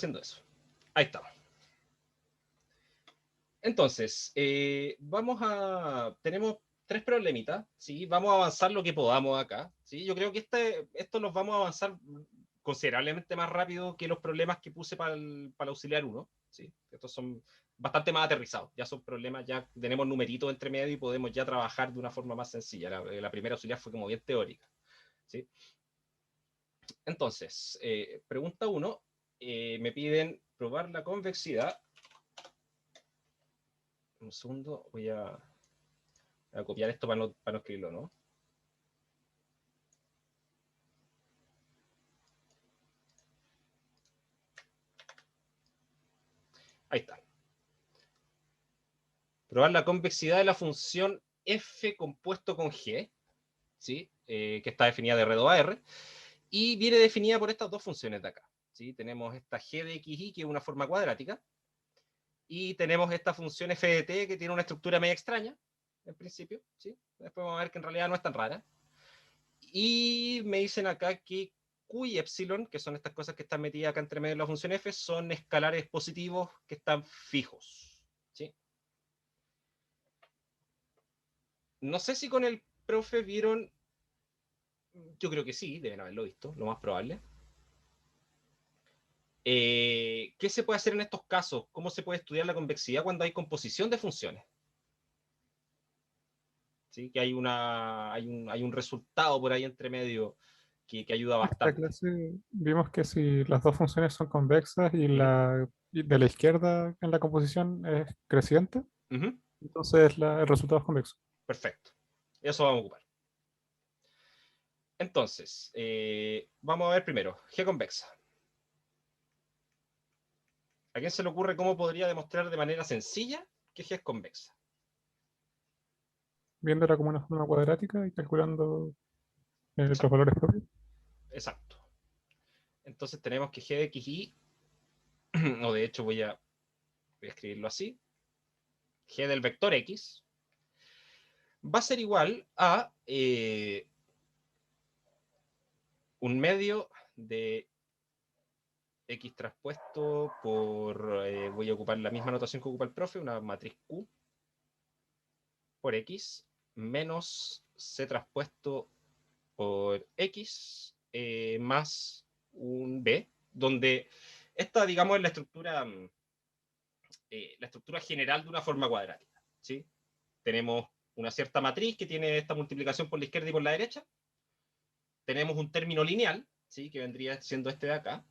haciendo eso. Ahí está. Entonces, tenemos tres problemitas, ¿sí? Vamos a avanzar lo que podamos acá, ¿sí? Yo creo que esto nos vamos a avanzar considerablemente más rápido que los problemas que puse para el auxiliar 1, ¿sí? Estos son bastante más aterrizados, ya son problemas, ya tenemos numeritos entre medio y podemos ya trabajar de una forma más sencilla. La primera auxiliar fue como bien teórica, ¿sí? Entonces, pregunta 1, me piden probar la convexidad. Un segundo, voy a copiar esto para no escribirlo, ¿no? Ahí está. Probar la convexidad de la función f compuesto con g, ¿sí? Que está definida de R2 a R, y viene definida por estas dos funciones de acá, ¿sí? Tenemos esta g de xy, que es una forma cuadrática, y tenemos esta función f de t, que tiene una estructura media extraña, en principio, ¿sí? Después vamos a ver que en realidad no es tan rara. Y me dicen acá que q y epsilon, que son estas cosas que están metidas acá entre medio de la función f, son escalares positivos que están fijos, ¿sí? No sé si con el profe vieron, yo creo que sí, deben haberlo visto, lo más probable. ¿Qué se puede hacer en estos casos? ¿Cómo se puede estudiar la convexidad cuando hay composición de funciones? ¿Sí? Que hay un resultado por ahí entre medio que ayuda En esta bastante. clase vimos que si las dos funciones son convexas y Uh -huh, y de la izquierda en la composición es creciente, uh -huh, entonces el resultado es convexo. perfecto. Eso vamos a ocupar. Entonces, vamos a ver primero, G convexa. ¿A quién se le ocurre cómo podría demostrar de manera sencilla que G es convexa? Viéndola como una forma cuadrática y calculando los Exacto. valores propios. Exacto. Entonces tenemos que G de xy, o de hecho voy a escribirlo así, G del vector X, va a ser igual a un medio de X traspuesto por, voy a ocupar la misma notación que ocupa el profe, una matriz Q por X, menos C traspuesto por X, más un B, donde esta, digamos, es la estructura general de una forma cuadrática, ¿sí? Tenemos una cierta matriz que tiene esta multiplicación por la izquierda y por la derecha, tenemos un término lineal, ¿sí? Que vendría siendo este de acá,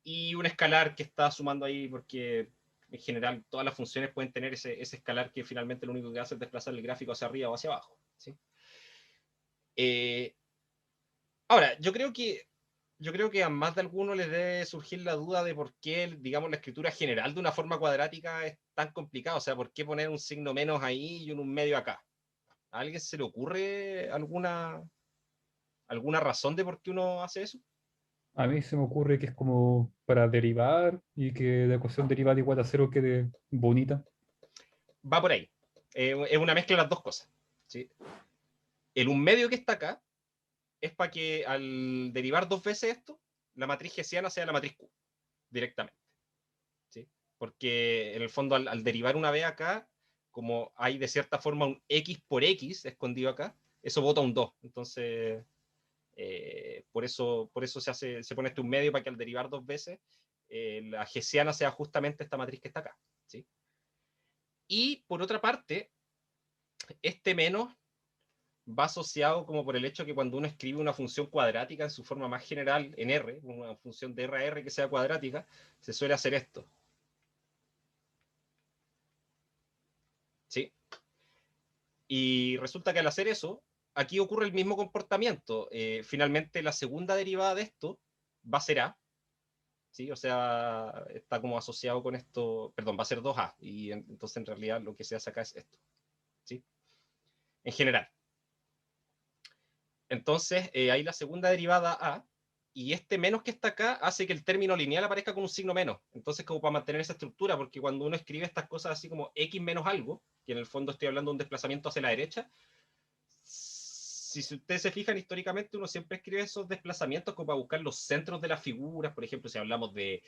y un escalar que está sumando ahí porque en general todas las funciones pueden tener ese escalar que finalmente lo único que hace es desplazar el gráfico hacia arriba o hacia abajo, ¿sí? Ahora, yo creo que a más de alguno les debe surgir la duda de por qué, digamos, la escritura general de una forma cuadrática es tan complicada. O sea, ¿por qué poner un signo menos ahí y un medio acá? ¿A alguien se le ocurre alguna razón de por qué uno hace eso? A mí se me ocurre que es como para derivar y que la ecuación derivada igual a cero quede bonita. Va por ahí. Es una mezcla de las dos cosas, ¿sí? El un medio que está acá es para que al derivar dos veces esto, la matriz hessiana sea la matriz Q directamente, ¿sí? Porque en el fondo al derivar una vez acá, como hay de cierta forma un X por X escondido acá, eso bota un 2. Entonces, por eso se pone este un medio para que al derivar dos veces, la hessiana sea justamente esta matriz que está acá, ¿sí? Y por otra parte, este menos va asociado como por el hecho que cuando uno escribe una función cuadrática en su forma más general en R, una función de R a R que sea cuadrática, se suele hacer esto, ¿sí? Y resulta que al hacer eso, aquí ocurre el mismo comportamiento. Finalmente, la segunda derivada de esto va a ser A, ¿sí? O sea, está como asociado con esto, perdón, va a ser 2A, y entonces en realidad lo que se hace acá es esto, ¿sí? En general. Entonces, hay la segunda derivada A, y este menos que está acá hace que el término lineal aparezca con un signo menos. Entonces, como para mantener esa estructura, porque cuando uno escribe estas cosas así como X menos algo, que en el fondo estoy hablando de un desplazamiento hacia la derecha, si ustedes se fijan históricamente, uno siempre escribe esos desplazamientos como para buscar los centros de las figuras, por ejemplo, si hablamos de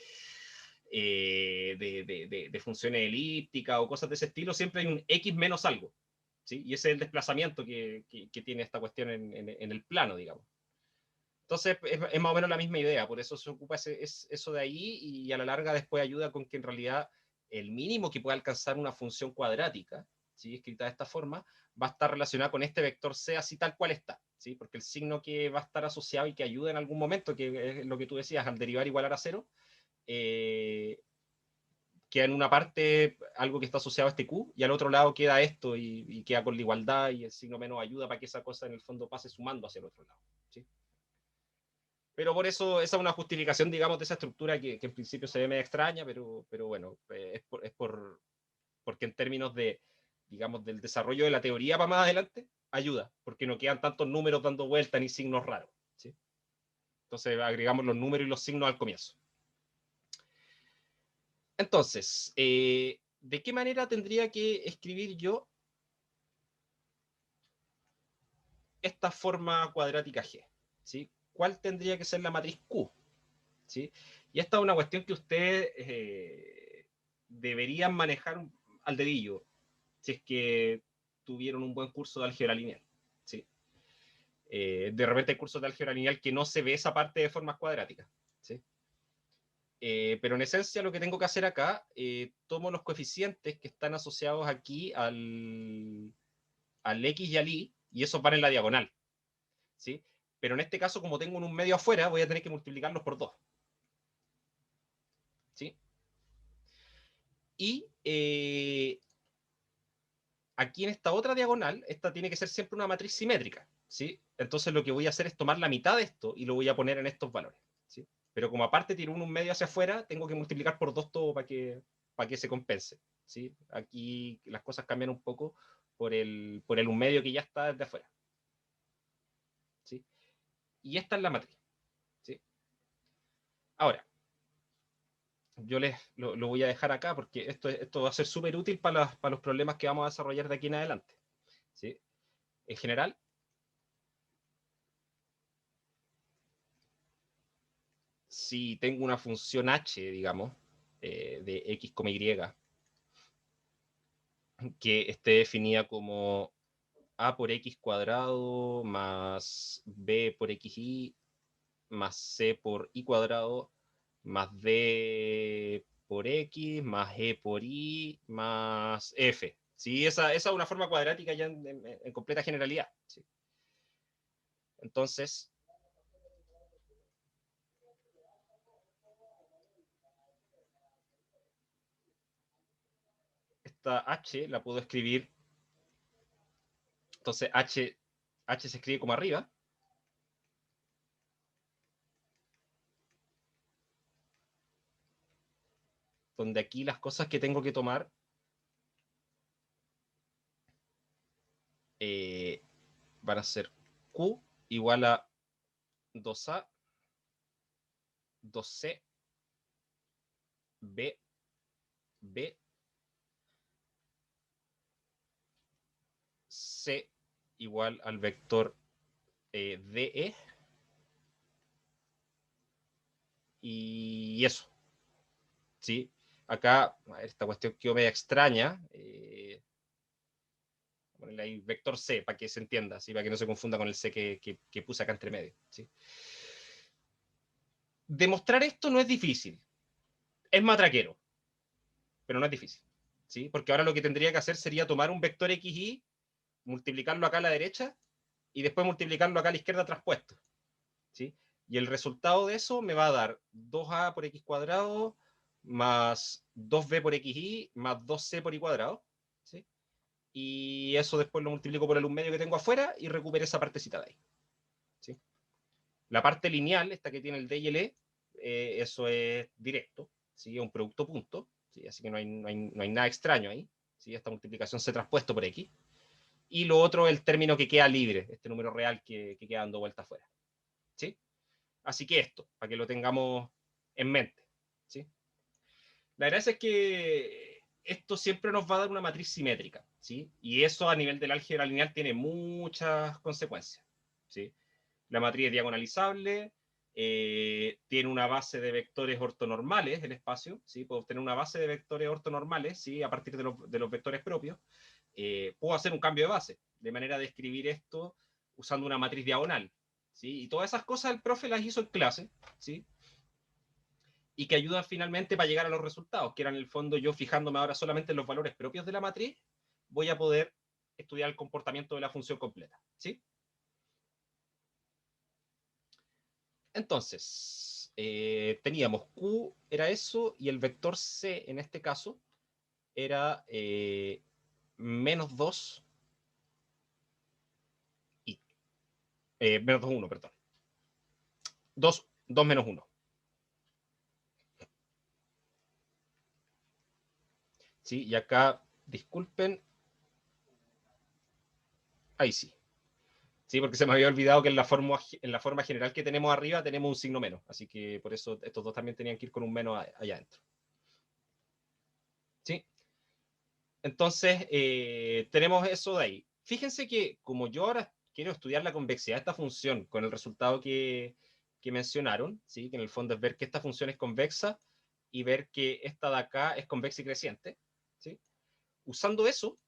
funciones elípticas o cosas de ese estilo, siempre hay un X menos algo, ¿sí? Y ese es el desplazamiento que tiene esta cuestión en el plano, digamos. Entonces, es más o menos la misma idea, por eso se ocupa eso de ahí, y a la larga después ayuda con que en realidad el mínimo que pueda alcanzar una función cuadrática, ¿sí? Escrita de esta forma, va a estar relacionada con este vector C así tal cual está, ¿sí? Porque el signo que va a estar asociado y que ayuda en algún momento, que es lo que tú decías, al derivar igualar a cero, queda en una parte algo que está asociado a este Q, y al otro lado queda esto, y queda con la igualdad, y el signo menos ayuda para que esa cosa en el fondo pase sumando hacia el otro lado, ¿sí? Pero por eso esa es una justificación, digamos, de esa estructura que en principio se ve medio extraña, pero bueno, porque en términos de, digamos, del desarrollo de la teoría para más adelante, ayuda, porque no quedan tantos números dando vuelta ni signos raros, ¿sí? Entonces agregamos los números y los signos al comienzo. Entonces, ¿de qué manera tendría que escribir yo esta forma cuadrática G? ¿Sí? ¿Cuál tendría que ser la matriz Q? ¿Sí? Y esta es una cuestión que ustedes deberían manejar al dedillo, si es que tuvieron un buen curso de álgebra lineal, ¿sí? De repente hay cursos de álgebra lineal que no se ve esa parte de formas cuadráticas, ¿sí? Pero en esencia lo que tengo que hacer acá, tomo los coeficientes que están asociados aquí al X y al Y, y esos van en la diagonal, ¿sí? Pero en este caso, como tengo un medio afuera, voy a tener que multiplicarlos por 2, ¿sí? Y aquí en esta otra diagonal, esta tiene que ser siempre una matriz simétrica, ¿sí? Entonces lo que voy a hacer es tomar la mitad de esto y lo voy a poner en estos valores, ¿sí? Pero como aparte tiro un medio hacia afuera, tengo que multiplicar por 2 todo para que se compense, ¿sí? Aquí las cosas cambian un poco por el un medio que ya está desde afuera, ¿sí? Y esta es la matriz, ¿sí? Ahora, yo lo voy a dejar acá porque esto va a ser súper útil para los problemas que vamos a desarrollar de aquí en adelante, ¿sí? En general, si tengo una función h, digamos, de x, y, que esté definida como a por x cuadrado más b por xy más c por y cuadrado más d por x más e por y más f. ¿Sí? Esa es una forma cuadrática ya en completa generalidad. ¿Sí? Entonces, esta h la puedo escribir. Entonces, h se escribe como arriba. Donde aquí las cosas que tengo que tomar van a ser Q igual a 2A, 2C, B, B, C igual al vector DE, y eso, ¿sí? Acá, esta cuestión quedó media extraña, ponerle ahí vector C para que se entienda, ¿sí? Para que no se confunda con el C que puse acá entre medio, ¿sí? Demostrar esto no es difícil, es matraquero, pero no es difícil, ¿sí? Porque ahora lo que tendría que hacer sería tomar un vector XY, multiplicarlo acá a la derecha y después multiplicarlo acá a la izquierda traspuesto, ¿sí? Y el resultado de eso me va a dar 2a por x cuadrado más 2b por xy más 2c por y cuadrado, ¿sí? Y eso después lo multiplico por el 1 medio que tengo afuera y recupero esa partecita de ahí, ¿sí? La parte lineal, esta que tiene el d y el e, eso es directo, ¿sí? Es un producto punto, ¿sí? Así que no hay nada extraño ahí, ¿sí? Esta multiplicación se traspuesto por x. Y lo otro es el término que queda libre, este número real que queda dando vuelta afuera, ¿sí? Así que esto, para que lo tengamos en mente, ¿sí? La gracia es que esto siempre nos va a dar una matriz simétrica, ¿sí? Y eso a nivel del álgebra lineal tiene muchas consecuencias, ¿sí? La matriz es diagonalizable, tiene una base de vectores ortonormales, el espacio, ¿sí? Puedo obtener una base de vectores ortonormales, ¿sí? A partir de los vectores propios. Puedo hacer un cambio de base, de manera de escribir esto usando una matriz diagonal, ¿sí? Y todas esas cosas el profe las hizo en clase, ¿sí? Y que ayudan finalmente para llegar a los resultados, que eran en el fondo yo fijándome ahora solamente en los valores propios de la matriz, voy a poder estudiar el comportamiento de la función completa, ¿sí? Entonces, teníamos Q era eso, y el vector C en este caso era menos 2 y menos 2, 1, perdón. 2 menos 1. ¿Sí? Y acá, disculpen, ahí sí. Sí, porque se me había olvidado que en la forma general que tenemos arriba tenemos un signo menos. Así que por eso estos dos también tenían que ir con un menos allá adentro. ¿Sí? Entonces, tenemos eso de ahí. Fíjense que como yo ahora quiero estudiar la convexidad de esta función con el resultado que mencionaron, ¿sí? Que en el fondo es ver que esta función es convexa y ver que esta de acá es convexa y creciente. ¿Sí? Usando eso,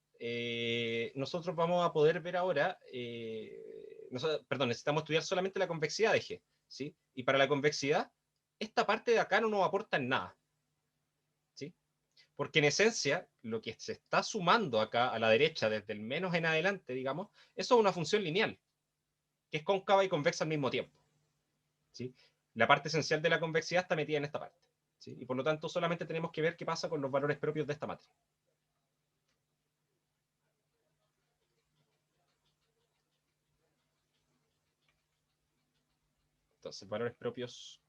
nosotros vamos a poder ver ahora, perdón, necesitamos estudiar solamente la convexidad de G, ¿sí? Y para la convexidad, esta parte de acá no nos aporta en nada, ¿sí? Porque en esencia, lo que se está sumando acá a la derecha, desde el menos en adelante, digamos, eso es una función lineal, que es cóncava y convexa al mismo tiempo, ¿sí? La parte esencial de la convexidad está metida en esta parte, ¿sí? Y por lo tanto, solamente tenemos que ver qué pasa con los valores propios de esta matriz. Entonces, valores propios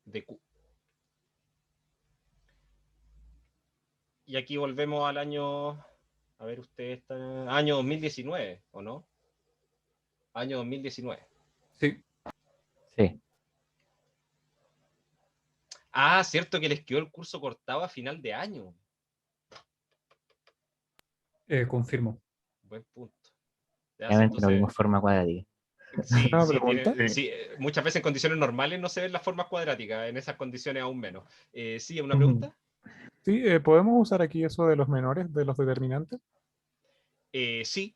de Q. Y aquí volvemos al año, a ver, usted está, año 2019, ¿o no? Año 2019. Sí, Sí. Ah, cierto que les quedó el curso cortado a final de año. confirmo. Buen punto. Ya, sí, Obviamente no entonces, vimos forma cuadrática. sí, ¿Una sí, pregunta? sí, muchas veces en condiciones normales no se ven las formas cuadráticas, en esas condiciones aún menos. Sí, ¿una Ujú. pregunta? Sí, ¿podemos usar aquí eso de los menores, de los determinantes? Sí,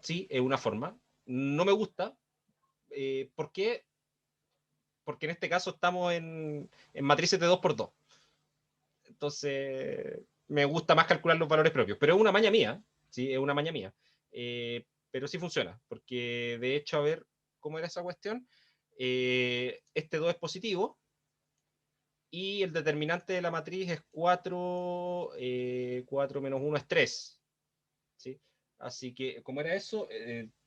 sí, es una forma. No me gusta. ¿Por qué? Porque en este caso estamos en matrices de 2 por 2. Entonces, me gusta más calcular los valores propios. Pero es una maña mía, ¿sí? Es una maña mía. Pero sí funciona, porque de hecho, a ver, ¿cómo era esa cuestión? Este 2 es positivo, y el determinante de la matriz es 4, 4 menos 1 es 3. ¿Sí? Así que, ¿cómo era eso?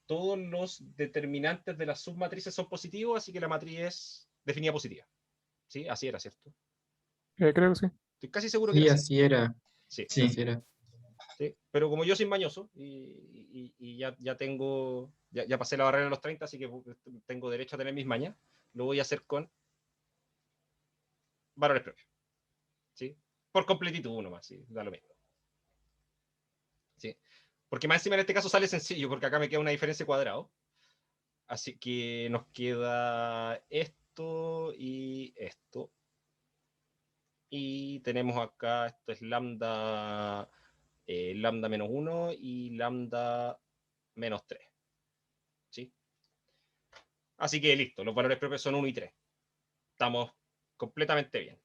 Todos los determinantes de las submatrices son positivos, así que la matriz es definida positiva. ¿Sí? Así era, ¿cierto? Creo que sí. Estoy casi seguro que Sí, era así. así era. Sí. Sí, así era. ¿Sí? Pero como yo soy mañoso y ya tengo, ya pasé la barrera de los 30, así que tengo derecho a tener mis mañas, lo voy a hacer con valores propios. ¿Sí? Por completitud uno más, ¿sí? Da lo mismo. ¿Sí? Porque más encima en este caso sale sencillo, porque acá me queda una diferencia de cuadrado. Así que nos queda esto y esto. Y tenemos acá, esto es lambda, lambda menos 1 y lambda menos 3. ¿Sí? Así que listo, los valores propios son 1 y 3. Estamos completamente bien.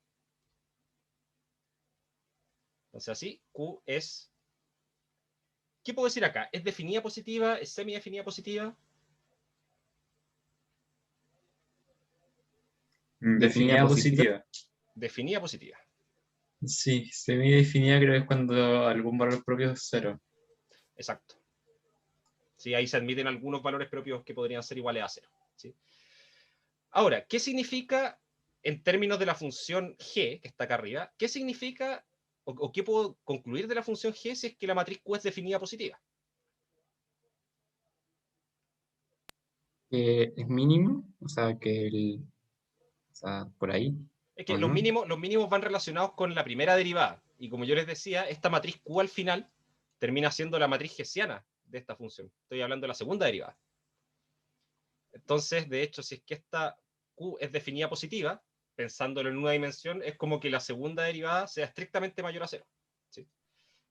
Entonces así, Q es... ¿Qué puedo decir acá? ¿Es definida positiva? ¿Es semidefinida positiva? Definida positiva. Definida positiva. Sí, semidefinida creo que es cuando algún valor propio es cero. Exacto. Sí, ahí se admiten algunos valores propios que podrían ser iguales a 0. ¿Sí? Ahora, ¿qué significa en términos de la función G, que está acá arriba? ¿Qué significa o qué puedo concluir de la función G si es que la matriz Q es definida positiva? Que es mínimo, o sea, o sea, por ahí. Es ¿O que no? los mínimos van relacionados con la primera derivada. Y como yo les decía, esta matriz Q al final termina siendo la matriz hessiana de esta función. Estoy hablando de la segunda derivada. Entonces, de hecho, si es que esta Q es definida positiva, pensándolo en una dimensión, es como que la segunda derivada sea estrictamente mayor a 0. ¿Sí?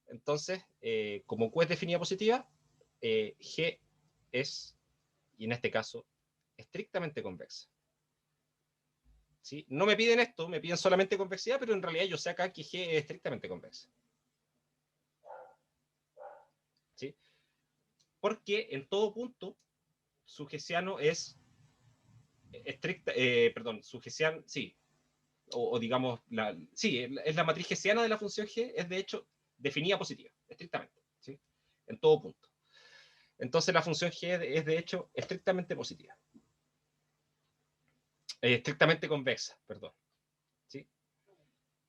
Entonces, como Q es definida positiva, G es, y en este caso, estrictamente convexa. ¿Sí? No me piden esto, me piden solamente convexidad, pero en realidad yo sé acá que G es estrictamente convexa. ¿Sí? Porque en todo punto, su hessiano es estricta, su hessiano, sí, o digamos, sí, es la matriz hessiana de la función G, es de hecho definida positiva, estrictamente, ¿sí? En todo punto. Entonces la función G es de hecho estrictamente positiva. Estrictamente convexa, perdón. ¿Sí?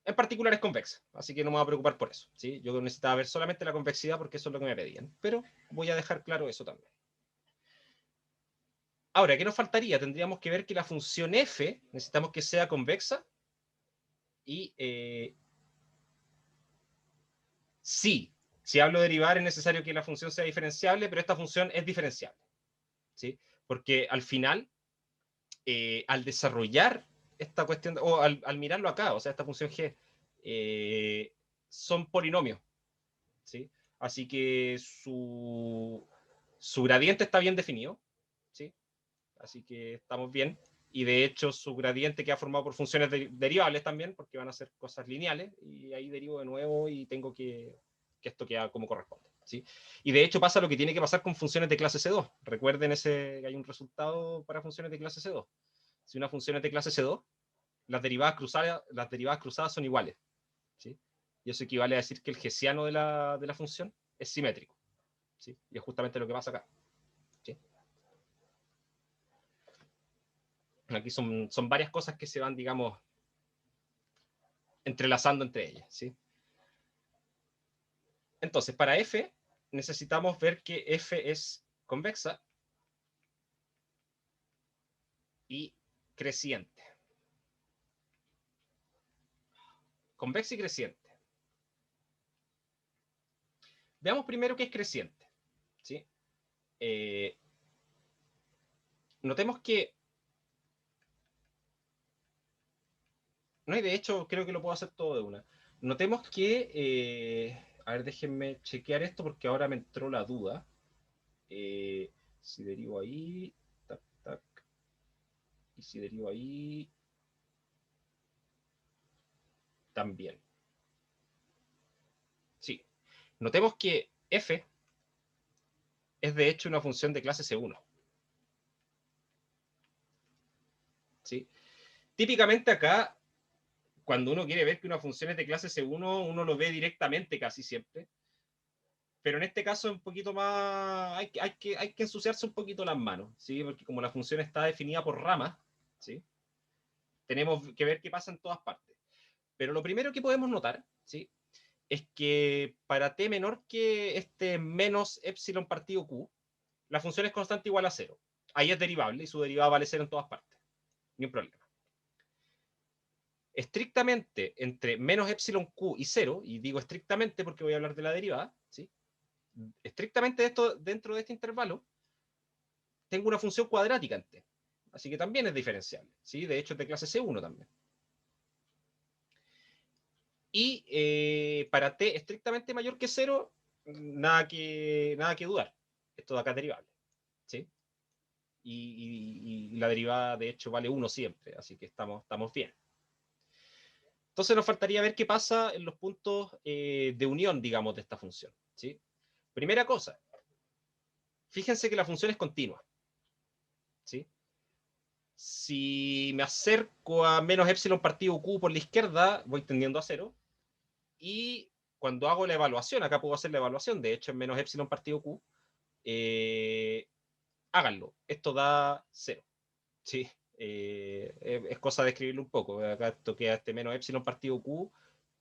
En particular es convexa, así que no me voy a preocupar por eso. ¿Sí? Yo necesitaba ver solamente la convexidad porque eso es lo que me pedían, pero voy a dejar claro eso también. Ahora, ¿qué nos faltaría? Tendríamos que ver que la función f necesitamos que sea convexa y sí, si hablo de derivar es necesario que la función sea diferenciable, pero esta función es diferenciable. ¿Sí? Porque al final, al desarrollar esta cuestión, o al mirarlo acá, o sea, esta función g, son polinomios. ¿Sí? Así que su gradiente está bien definido. ¿Sí? Así que estamos bien. Y de hecho, su gradiente queda formado por funciones derivables también, porque van a ser cosas lineales, y ahí derivo de nuevo y tengo que esto queda como corresponde. ¿Sí? Y de hecho pasa lo que tiene que pasar con funciones de clase C2. Recuerden que hay un resultado para funciones de clase C2. Si una función es de clase C2, las derivadas cruzadas son iguales. ¿Sí? Y eso equivale a decir que el hessiano de la función es simétrico. ¿Sí? Y es justamente lo que pasa acá. ¿Sí? Aquí son varias cosas que se van, digamos, entrelazando entre ellas. ¿Sí? Entonces, para f necesitamos ver que f es convexa y creciente. Convexa y creciente. Veamos primero qué es creciente. ¿Sí? Notemos que no, y de hecho creo que lo puedo hacer todo de una. Notemos que, a ver, déjenme chequear esto porque ahora me entró la duda. Si derivo ahí, tac, tac, y si derivo ahí, también. Sí. Notemos que f es de hecho una función de clase C1. ¿Sí? Típicamente acá, cuando uno quiere ver que una función es de clase C1, uno lo ve directamente casi siempre. Pero en este caso es un poquito más, hay que ensuciarse un poquito las manos, ¿sí? Porque como la función está definida por ramas, ¿sí? Tenemos que ver qué pasa en todas partes. Pero lo primero que podemos notar, ¿sí? Es que para t menor que este menos epsilon partido q, la función es constante igual a 0. Ahí es derivable y su derivada vale 0 en todas partes. Ni un problema. Estrictamente entre menos epsilon q y 0, y digo estrictamente porque voy a hablar de la derivada, ¿sí? Estrictamente dentro de este intervalo, tengo una función cuadrática en t. Así que también es diferenciable. ¿Sí? De hecho, es de clase C1 también. Y para t estrictamente mayor que 0, nada que dudar. Esto de acá es derivable. ¿Sí? Y la derivada, de hecho, vale 1 siempre. Así que estamos bien. Entonces nos faltaría ver qué pasa en los puntos de unión, digamos, de esta función. ¿Sí? Primera cosa. Fíjense que la función es continua. ¿Sí? Si me acerco a menos epsilon partido q por la izquierda, voy tendiendo a 0. Y cuando hago la evaluación, acá puedo hacer la evaluación, de hecho en menos epsilon partido q, háganlo. Esto da 0. ¿Sí? Es cosa de escribirlo un poco. Acá esto queda menos epsilon partido q,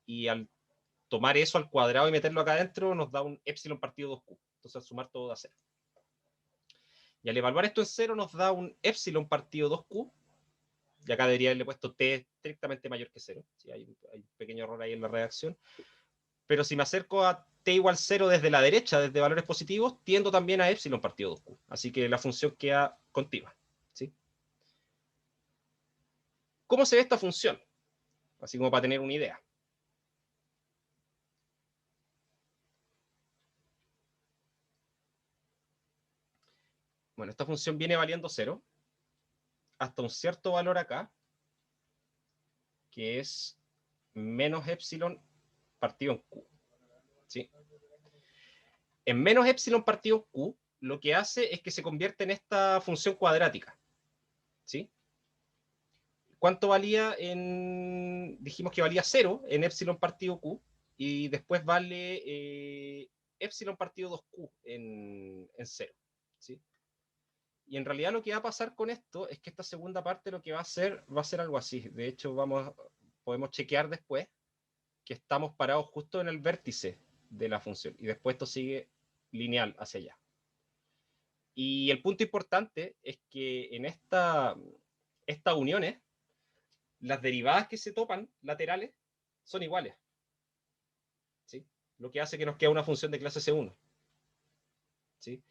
y al tomar eso al cuadrado y meterlo acá adentro, nos da un epsilon partido 2q. Entonces al sumar todo da 0. Y al evaluar esto en 0 nos da un epsilon partido 2q, y acá debería haberle puesto t estrictamente mayor que 0. ¿Sí? Hay un pequeño error ahí en la redacción. Pero si me acerco a t igual 0 desde la derecha, desde valores positivos, tiendo también a epsilon partido 2q. Así que la función queda continua. ¿Sí? ¿Cómo se ve esta función? Así como para tener una idea. Bueno, esta función viene valiendo 0 hasta un cierto valor acá, que es menos epsilon partido en q. ¿Sí? En menos epsilon partido en q, lo que hace es que se convierte en esta función cuadrática. ¿Sí? ¿Cuánto valía en...? Dijimos que valía 0 en epsilon partido q, y después vale epsilon partido 2q en 0. ¿Sí? Y en realidad lo que va a pasar con esto es que esta segunda parte lo que va a ser algo así. De hecho, podemos chequear después que estamos parados justo en el vértice de la función. Y después esto sigue lineal hacia allá. Y el punto importante es que en estas uniones, las derivadas que se topan laterales son iguales. ¿Sí? Lo que hace que nos quede una función de clase C1. ¿Sí?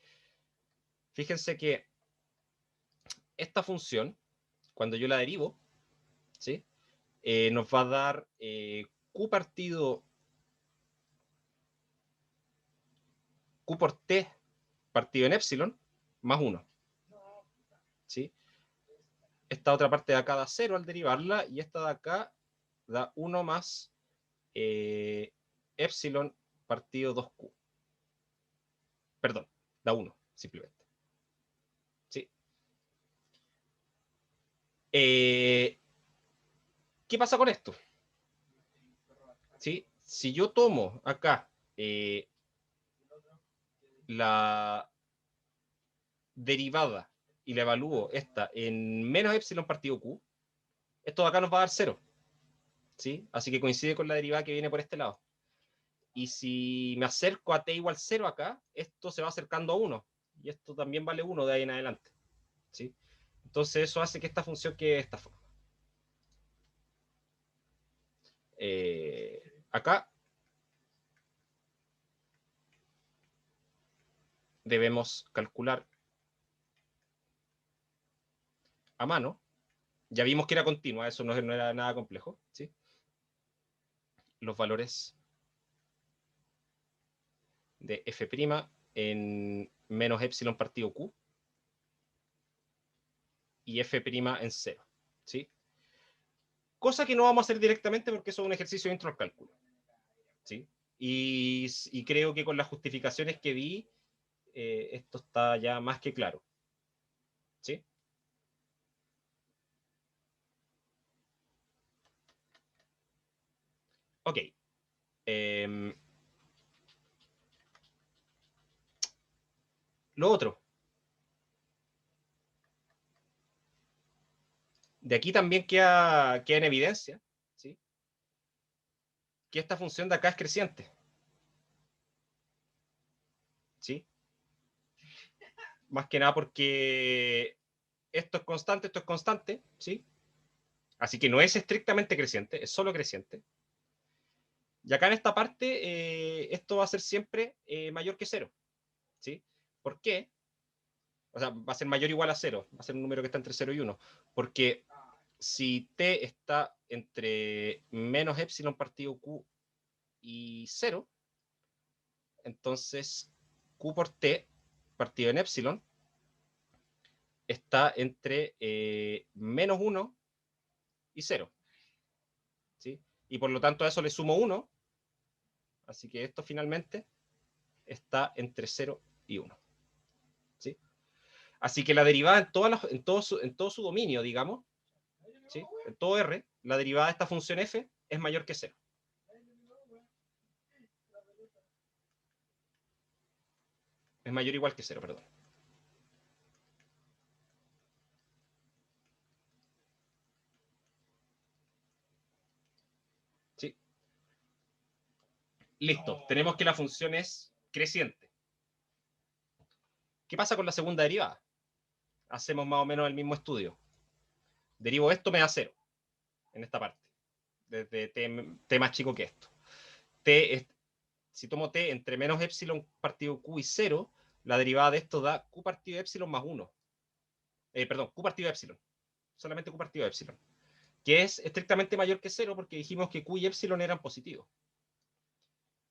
Fíjense que esta función, cuando yo la derivo, ¿sí? Nos va a dar Q por T partido en epsilon más 1. ¿Sí? Esta otra parte de acá da 0 al derivarla, y esta de acá da 1 más epsilon partido 2q. Perdón, da 1, simplemente. ¿Sí? ¿Qué pasa con esto? ¿Sí? Si yo tomo acá la derivada y la evalúo esta en menos epsilon partido q, esto de acá nos va a dar 0. ¿Sí? Así que coincide con la derivada que viene por este lado. Y si me acerco a t igual 0 acá, esto se va acercando a 1. Y esto también vale 1 de ahí en adelante. ¿Sí? Entonces eso hace que esta función quede de esta forma. Acá debemos calcular a mano. Ya vimos que era continua, eso no era nada complejo. ¿Sí? Los valores de f' en menos epsilon partido q y f' en 0. ¿Sí? Cosa que no vamos a hacer directamente porque eso es un ejercicio dentro del cálculo. ¿Sí? Y creo que con las justificaciones que vi, esto está ya más que claro. ¿Sí? Ok. Lo otro. De aquí también queda en evidencia, ¿sí? Que esta función de acá es creciente. ¿Sí? Más que nada porque esto es constante, ¿sí? Así que no es estrictamente creciente, es solo creciente. Y acá en esta parte, esto va a ser siempre mayor que 0. ¿Sí? ¿Por qué? O sea, va a ser mayor o igual a 0. Va a ser un número que está entre 0 y 1. Porque si t está entre menos epsilon partido q y 0, entonces q por t partido en epsilon está entre menos 1 y 0. ¿Sí? Y por lo tanto a eso le sumo 1. Así que esto finalmente está entre 0 y 1. ¿Sí? Así que la derivada en todo su dominio, digamos, ¿sí? En todo R, la derivada de esta función f es mayor que 0. Es mayor o igual que 0, perdón. ¿Sí? Listo. Tenemos que la función es creciente. ¿Qué pasa con la segunda derivada? Hacemos más o menos el mismo estudio. Derivo esto, me da 0 en esta parte. Desde t más chico que esto. T si tomo t entre menos epsilon partido q y 0, la derivada de esto da q partido epsilon más 1. Perdón, q partido epsilon. Solamente q partido epsilon. Que es estrictamente mayor que 0 porque dijimos que q y epsilon eran positivos.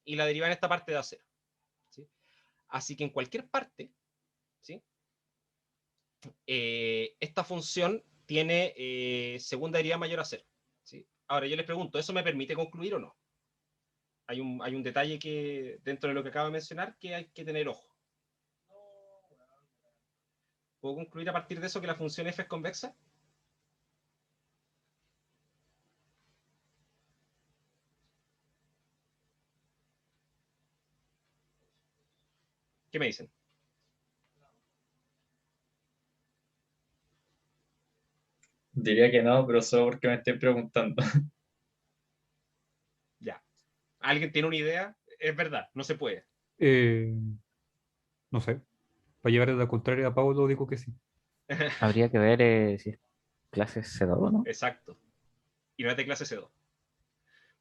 Y la derivada en esta parte da 0. ¿Sí? Así que en cualquier parte, ¿sí? Esta función tiene segunda derivada mayor a 0. ¿Sí? Ahora yo les pregunto, ¿eso me permite concluir o no? Hay un detalle que dentro de lo que acabo de mencionar que hay que tener ojo. ¿Puedo concluir a partir de eso que la función f es convexa? ¿Qué me dicen? Diría que no, pero solo porque me estoy preguntando. Ya. ¿Alguien tiene una idea? Es verdad, no se puede. No sé. Para llevar a la contraria a Pablo, digo que sí. Habría que ver si es clase C2, ¿no? Exacto. Y no es de clase C2.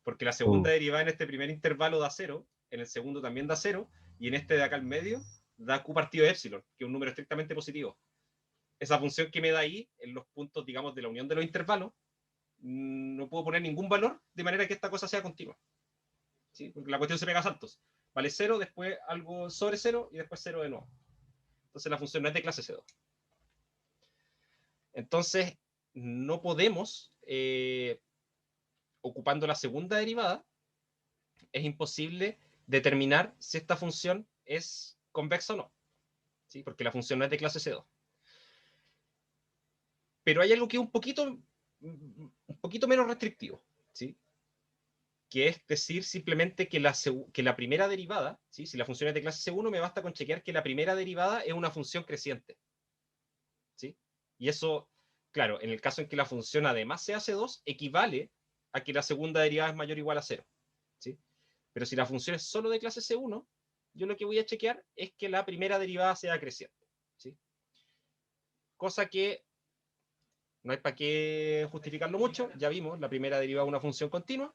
Porque la segunda derivada en este primer intervalo da 0, en el segundo también da 0, y en este de acá al medio da q partido de epsilon, que es un número estrictamente positivo. Esa función que me da ahí, en los puntos, digamos, de la unión de los intervalos, no puedo poner ningún valor de manera que esta cosa sea continua. ¿Sí? Porque la cuestión se pega a saltos. Vale 0, después algo sobre 0 y después 0 de nuevo. Entonces la función no es de clase C2. Entonces, no podemos, ocupando la segunda derivada, es imposible determinar si esta función es convexa o no. ¿Sí? Porque la función no es de clase C2. Pero hay algo que es un poquito menos restrictivo. ¿Sí? Que es decir simplemente que la primera derivada, ¿sí? Si la función es de clase C1, me basta con chequear que la primera derivada es una función creciente. ¿Sí? Y eso, claro, en el caso en que la función además sea C2, equivale a que la segunda derivada es mayor o igual a 0. ¿Sí? Pero si la función es solo de clase C1, yo lo que voy a chequear es que la primera derivada sea creciente. ¿Sí? Cosa que no hay para qué justificarlo mucho. Ya vimos, la primera derivada es una función continua.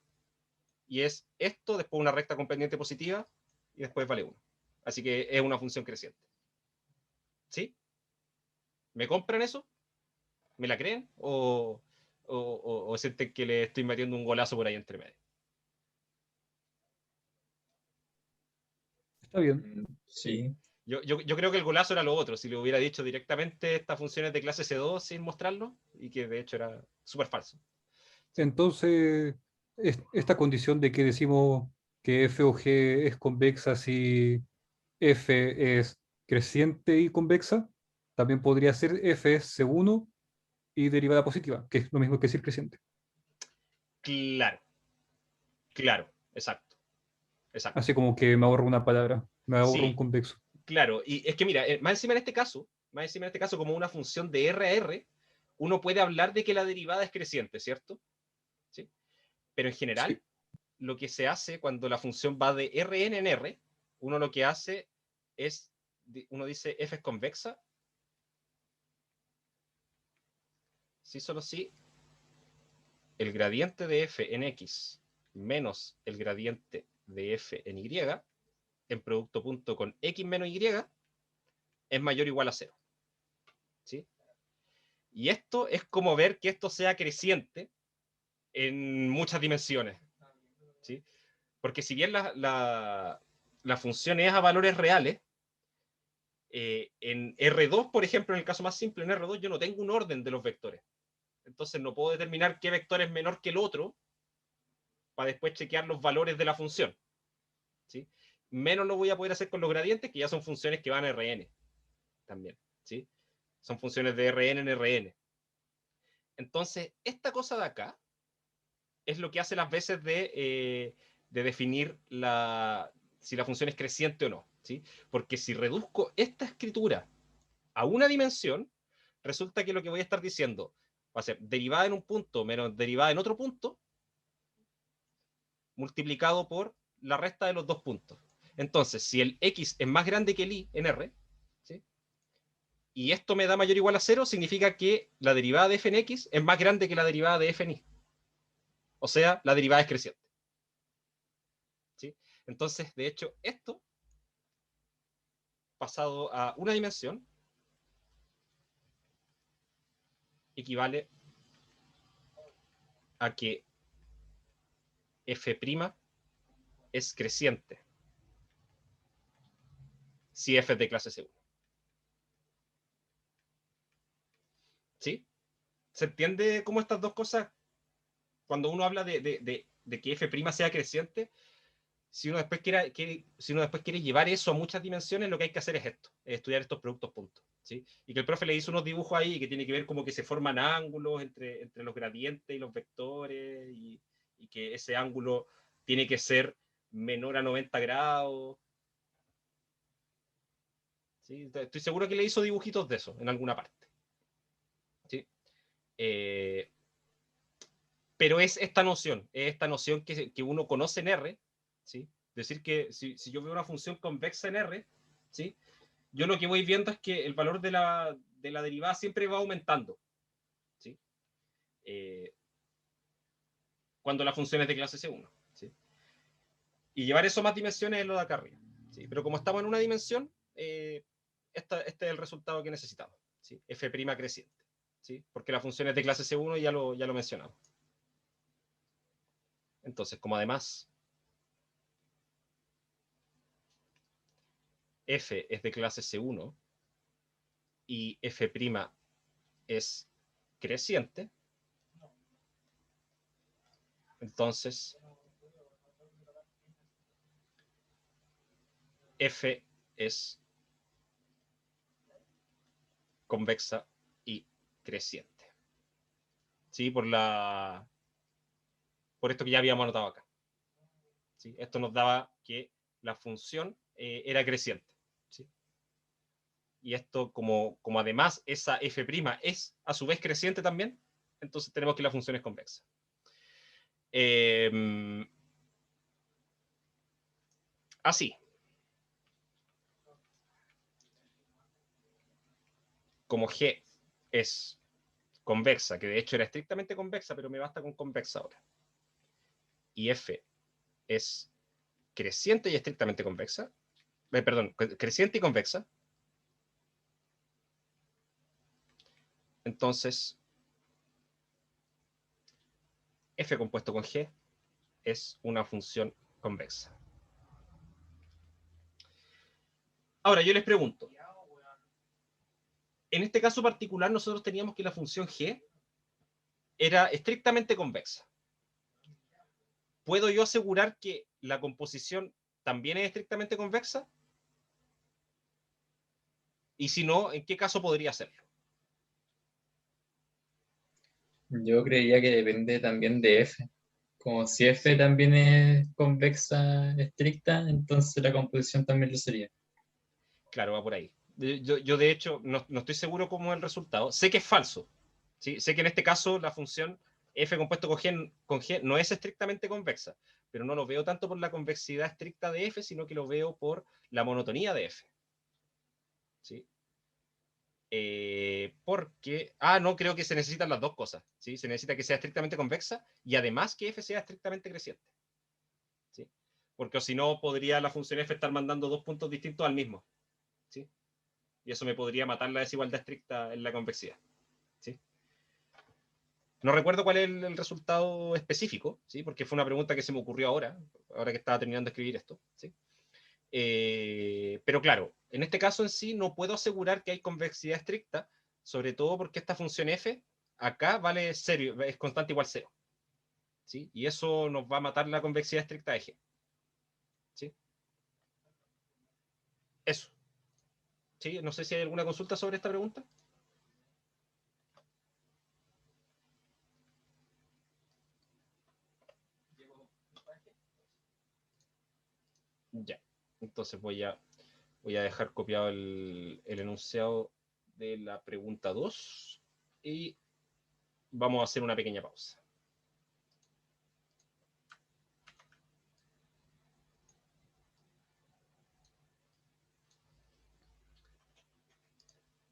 Y es esto, después una recta con pendiente positiva, y después vale 1. Así que es una función creciente. ¿Sí? ¿Me compran eso? ¿Me la creen? ¿O sienten que le estoy metiendo un golazo por ahí entre medio? Está bien. Sí, Yo creo que el golazo era lo otro. Si le hubiera dicho directamente estas funciones de clase C2 sin mostrarlo, y que de hecho era súper falso. Entonces, esta condición de que decimos que f o g es convexa si f es creciente y convexa, también podría ser f es C1 y derivada positiva, que es lo mismo que decir creciente. Claro, claro, exacto. Exacto. Así como que me ahorro una palabra, me ahorro un Sí, convexo. claro. Y es que mira, más encima en este caso, como una función de R a R, uno puede hablar de que la derivada es creciente, ¿cierto? ¿Sí? Pero en general, Sí. lo que se hace cuando la función va de Rn en R, uno lo que hace es, uno dice f es convexa, si solo si el gradiente de f en x menos el gradiente de f en y, en producto punto con x menos y, es mayor o igual a 0. ¿Sí? Y esto es como ver que esto sea creciente en muchas dimensiones. ¿Sí? Porque si bien la función es a valores reales, en R2, por ejemplo, en el caso más simple, en R2 yo no tengo un orden de los vectores. Entonces no puedo determinar qué vector es menor que el otro para después chequear los valores de la función. ¿Sí? Menos lo voy a poder hacer con los gradientes, que ya son funciones que van a Rn también. ¿Sí? Son funciones de Rn en Rn. Entonces, esta cosa de acá es lo que hace las veces de definir si la función es creciente o no. ¿Sí? Porque si reduzco esta escritura a una dimensión, resulta que lo que voy a estar diciendo va a ser derivada en un punto menos derivada en otro punto, multiplicado por la resta de los dos puntos. Entonces, si el x es más grande que el y en R, ¿sí? Y esto me da mayor o igual a 0, significa que la derivada de f en x es más grande que la derivada de f en y. O sea, la derivada es creciente. ¿Sí? Entonces, de hecho, esto, pasado a una dimensión, equivale a que f' es creciente si f es de clase C1. ¿Sí? ¿Se entiende cómo estas dos cosas, cuando uno habla de que f' sea creciente, si uno después quiere llevar eso a muchas dimensiones, lo que hay que hacer es esto, es estudiar estos productos puntos, ¿sí? Y que el profe le hizo unos dibujos ahí que tiene que ver como que se forman ángulos entre los gradientes y los vectores, y que ese ángulo tiene que ser menor a 90 grados. ¿Sí? Estoy seguro que le hizo dibujitos de eso en alguna parte. ¿Sí? Pero es esta noción que uno conoce en R, ¿sí? Decir que si yo veo una función convexa en R, ¿sí? Yo lo que voy viendo es que el valor de la derivada siempre va aumentando, ¿sí? Cuando la función es de clase C1, ¿sí? Y llevar eso a más dimensiones es lo de acá arriba, ¿sí? Pero como estamos en una dimensión, este es el resultado que necesitamos, ¿sí? F' creciente, ¿sí? Porque la función es de clase C1 ya lo mencionamos. Entonces, como además f es de clase C1 y f' es creciente, entonces f es convexa y creciente. ¿Sí? Por esto que ya habíamos anotado acá. ¿Sí? Esto nos daba que la función era creciente. ¿Sí? Y esto, como además esa f' es a su vez creciente también, entonces tenemos que la función es convexa. Así. Como G es convexa, que de hecho era estrictamente convexa, pero me basta con convexa ahora. Y F es creciente y estrictamente convexa. Perdón, creciente y convexa. Entonces, F compuesto con G es una función convexa. Ahora, yo les pregunto. En este caso particular, nosotros teníamos que la función G era estrictamente convexa. ¿Puedo yo asegurar que la composición también es estrictamente convexa? Y si no, ¿en qué caso podría hacerlo? Yo creía que depende también de F. Como si F también es convexa estricta, entonces la composición también lo sería. Claro, va por ahí. Yo de hecho, no estoy seguro cómo es el resultado. Sé que es falso. ¿Sí? Sé que en este caso la función f compuesto con G no es estrictamente convexa, pero no lo veo tanto por la convexidad estricta de f, sino que lo veo por la monotonía de f. ¿Sí? Porque, no, creo que se necesitan las dos cosas. ¿Sí? Se necesita que sea estrictamente convexa y además que f sea estrictamente creciente. ¿Sí? Porque si no, podría la función f estar mandando dos puntos distintos al mismo. ¿Sí? Y eso me podría matar la desigualdad estricta en la convexidad. ¿Sí? No recuerdo cuál es el resultado específico, ¿sí? Porque fue una pregunta que se me ocurrió ahora que estaba terminando de escribir esto. ¿Sí? Pero claro, en este caso en sí no puedo asegurar que hay convexidad estricta, sobre todo porque esta función f acá vale cero, es constante igual 0. ¿Sí? Y eso nos va a matar la convexidad estricta de G. ¿Sí? Eso. ¿Sí? No sé si hay alguna consulta sobre esta pregunta. Ya. Entonces voy a dejar copiado el enunciado de la pregunta 2 y vamos a hacer una pequeña pausa.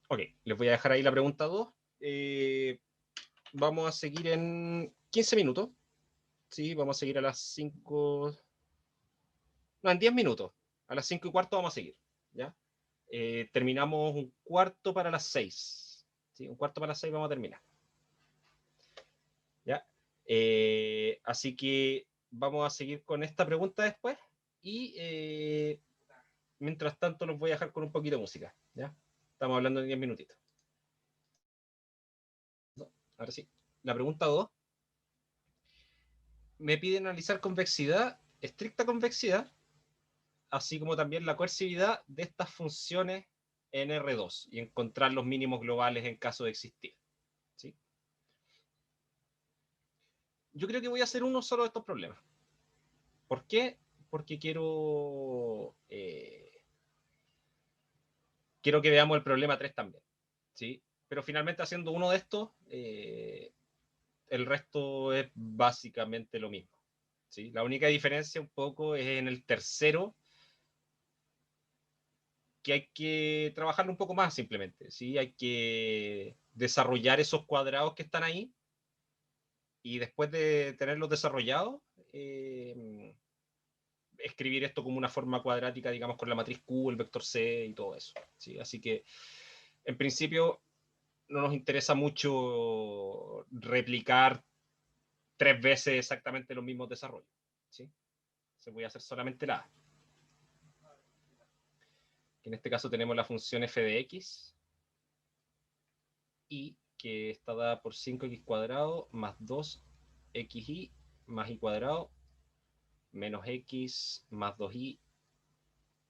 Ok, les voy a dejar ahí la pregunta 2. Vamos a seguir en 15 minutos. Sí, vamos a seguir a las 5. No, en 10 minutos. A las 5:15 vamos a seguir. ¿Ya? Terminamos 1/4 para las 6. ¿Sí? 1/4 para las 6 vamos a terminar. ¿Ya? Así que vamos a seguir con esta pregunta después. Y mientras tanto los voy a dejar con un poquito de música. ¿Ya? Estamos hablando de 10 minutitos. Ahora sí. La pregunta 2. Me pide analizar convexidad, estricta convexidad, así como también la coercividad de estas funciones en R2 y encontrar los mínimos globales en caso de existir. ¿Sí? Yo creo que voy a hacer uno solo de estos problemas. ¿Por qué? Porque quiero que veamos el problema 3 también. ¿Sí? Pero finalmente haciendo uno de estos, el resto es básicamente lo mismo. ¿Sí? La única diferencia un poco es en el tercero, que hay que trabajarlo un poco más simplemente. ¿Sí? Hay que desarrollar esos cuadrados que están ahí y después de tenerlos desarrollados, escribir esto como una forma cuadrática, digamos, con la matriz Q, el vector C y todo eso. ¿Sí? Así que, en principio, no nos interesa mucho replicar 3 veces exactamente los mismos desarrollos. ¿Sí? Se puede hacer solamente la A. En este caso tenemos la función f de x, y que está dada por 5x² más 2xy más y² menos x más 2y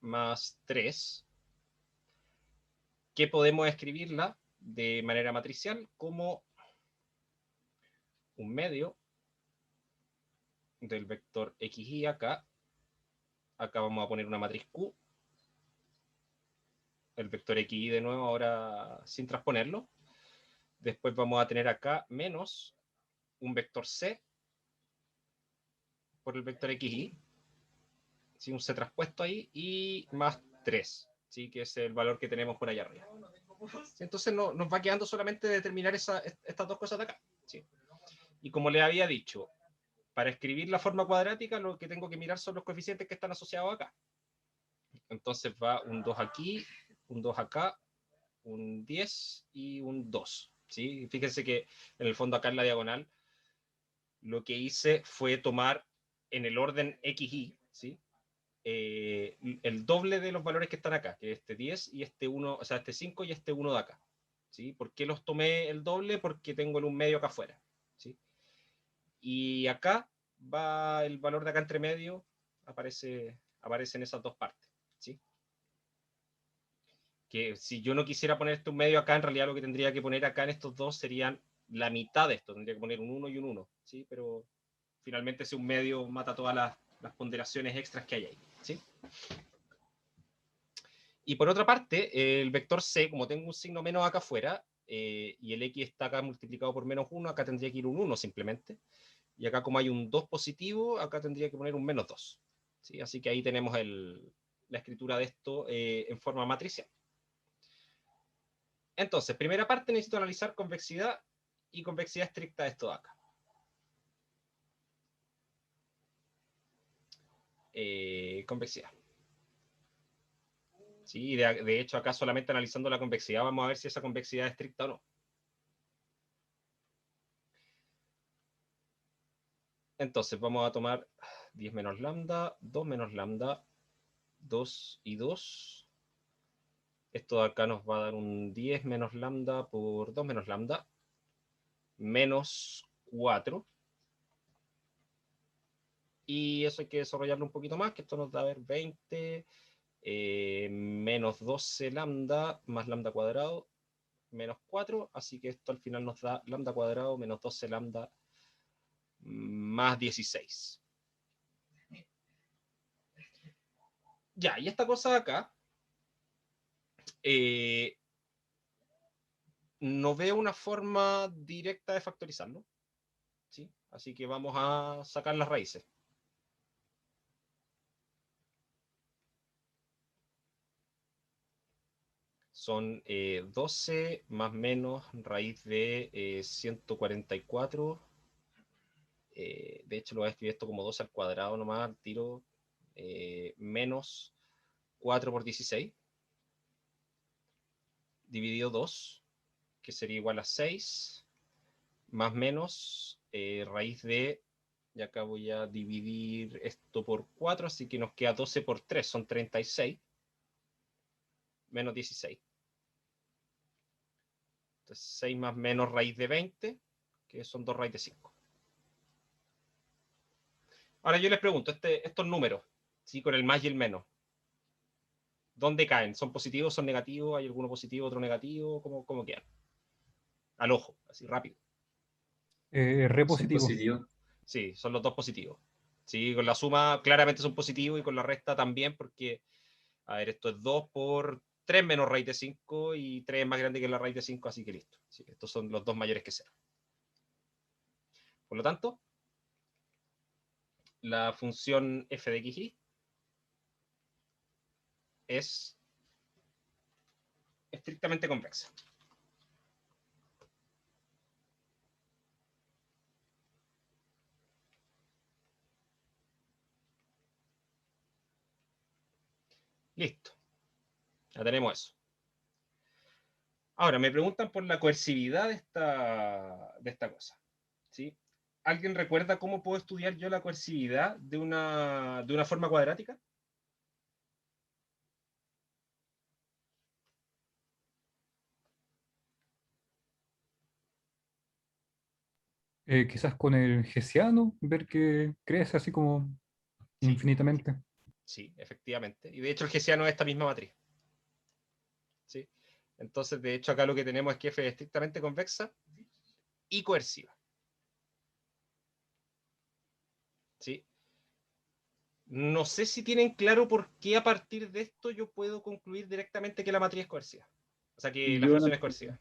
más 3, que podemos escribirla de manera matricial como un medio del vector xy acá. Acá vamos a poner una matriz Q, el vector xy de nuevo ahora sin transponerlo. Después vamos a tener acá menos un vector C por el vector xy, ¿sí? Un C traspuesto ahí, y más 3, ¿sí? Que es el valor que tenemos por allá arriba. ¿Sí? Entonces nos va quedando solamente determinar estas dos cosas de acá. ¿Sí? Y como les había dicho, para escribir la forma cuadrática lo que tengo que mirar son los coeficientes que están asociados acá. Entonces va un 2 aquí, un 2 acá, un 10 y un 2. ¿Sí? Fíjense que en el fondo acá en la diagonal lo que hice fue tomar en el orden XY, ¿sí? El doble de los valores que están acá, que es este 10 y este 1, o sea, este 5 y este 1 de acá. ¿Sí? ¿Por qué los tomé el doble? Porque tengo el un medio acá afuera. ¿Sí? Y acá va el valor de acá entre medio, aparece en esas dos partes. ¿Sí? Que si yo no quisiera poner este un medio acá, en realidad lo que tendría que poner acá en estos dos serían la mitad de esto. Tendría que poner un 1 y un 1. ¿Sí? Pero finalmente ese un medio mata todas las ponderaciones extras que hay ahí. ¿Sí? Y por otra parte, el vector C, como tengo un signo menos acá afuera, y el X está acá multiplicado por menos 1, acá tendría que ir un 1 simplemente. Y acá como hay un 2 positivo, acá tendría que poner un menos 2. ¿Sí? Así que ahí tenemos la escritura de esto en forma matricial. Entonces, primera parte, necesito analizar convexidad y convexidad estricta de esto de acá. Convexidad. ¿Sí? De hecho, acá solamente analizando la convexidad vamos a ver si esa convexidad es estricta o no. Entonces, vamos a tomar 10 menos lambda, 2 menos lambda, 2 y 2. Esto de acá nos va a dar un 10 menos lambda por 2 menos lambda, menos 4. Y eso hay que desarrollarlo un poquito más, que esto nos da a ver 20 menos 12 lambda más lambda cuadrado menos 4. Así que esto al final nos da lambda cuadrado menos 12 lambda más 16. Ya, y esta cosa de acá, no veo una forma directa de factorizarlo. ¿Sí? Así que vamos a sacar las raíces. Son 12 más menos raíz de 144. De hecho, lo voy a escribir esto como 12 al cuadrado nomás, al tiro. menos 4 por 16, dividido 2, que sería igual a 6, más menos raíz de, y acá voy a dividir esto por 4, así que nos queda 12 por 3, son 36, menos 16. Entonces 6 más menos raíz de 20, que son 2 raíz de 5. Ahora yo les pregunto, estos números, ¿sí? Con el más y el menos, ¿dónde caen? ¿Son positivos, son negativos? ¿Hay alguno positivo, otro negativo? ¿Cómo quedan? Al ojo, así rápido. Re Son positivo. positivos. Sí, son los dos positivos. Sí, con la suma claramente son positivos y con la resta también, porque, a ver, esto es 2 por 3 menos raíz de 5 y 3 es más grande que la raíz de 5, así que listo. Sí, estos son los dos mayores que 0. Por lo tanto, la función f de xy es estrictamente convexa. Listo. Ya tenemos eso. Ahora, me preguntan por la coercividad de esta cosa. ¿Sí? ¿Alguien recuerda cómo puedo estudiar yo la coercividad de una forma cuadrática? Quizás con el Hessiano, ver que crece así como Sí. infinitamente. Sí, efectivamente. Y de hecho el hessiano es esta misma matriz. ¿Sí? Entonces, de hecho, acá lo que tenemos es que f es estrictamente convexa y coerciva. ¿Sí? No sé si tienen claro por qué a partir de esto yo puedo concluir directamente que la matriz es coerciva. O sea, que la Yo función no- es coerciva.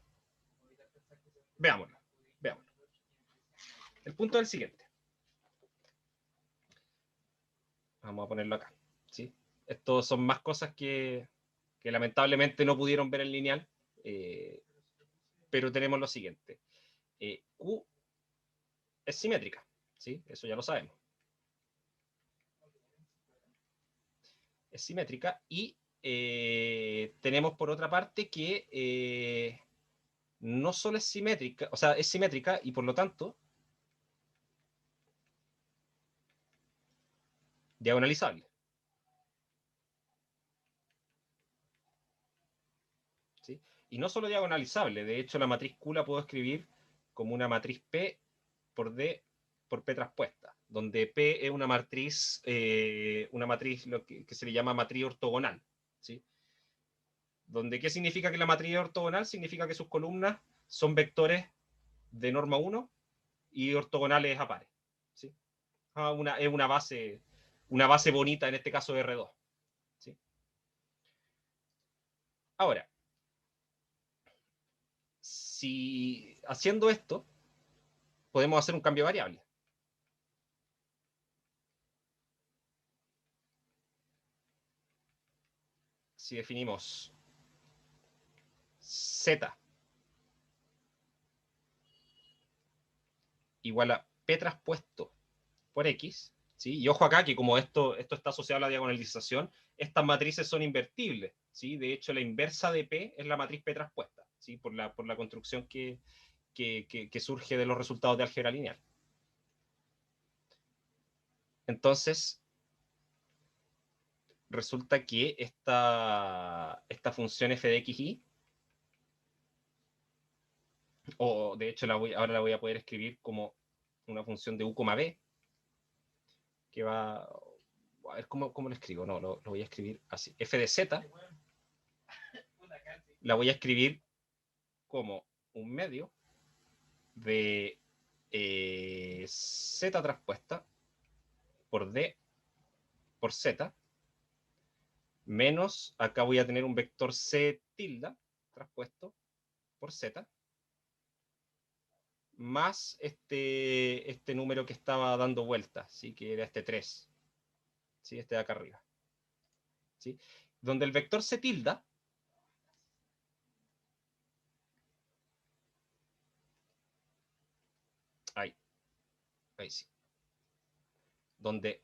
Veámoslo. Veámoslo. El punto es el siguiente. Vamos a ponerlo acá. ¿Sí? Estos son más cosas que lamentablemente no pudieron ver en lineal, pero tenemos lo siguiente. Q es simétrica, ¿sí? Eso ya lo sabemos. Es simétrica y tenemos por otra parte que no solo es simétrica, o sea, es simétrica y por lo tanto diagonalizable. ¿Sí? Y no solo diagonalizable, de hecho la matriz Q la puedo escribir como una matriz P por D por P traspuesta, donde P es una matriz lo que se le llama matriz ortogonal. ¿Sí? Donde, ¿qué significa que la matriz ortogonal? Significa que sus columnas son vectores de norma 1 y ortogonales a pares. ¿Sí? Es una base bonita, en este caso de R2. ¿Sí? Ahora, si haciendo esto, podemos hacer un cambio de variable. Si definimos z igual a p traspuesto por x, ¿sí? Y ojo acá que como esto está asociado a la diagonalización, estas matrices son invertibles, ¿sí? De hecho, la inversa de p es la matriz p traspuesta, ¿sí? Por la construcción que surge de los resultados de álgebra lineal. Entonces, resulta que esta función f de xy, o de hecho ahora la voy a poder escribir como una función de u, b, que va, a ver cómo lo escribo, no, lo voy a escribir así, f de z, la voy a escribir como un medio de z traspuesta por d por z, menos, acá voy a tener un vector c tilde traspuesto por z, más este número que estaba dando vueltas, ¿sí? Que era este 3, ¿sí? Este de acá arriba. ¿Sí? Donde el vector c tilde ahí sí, donde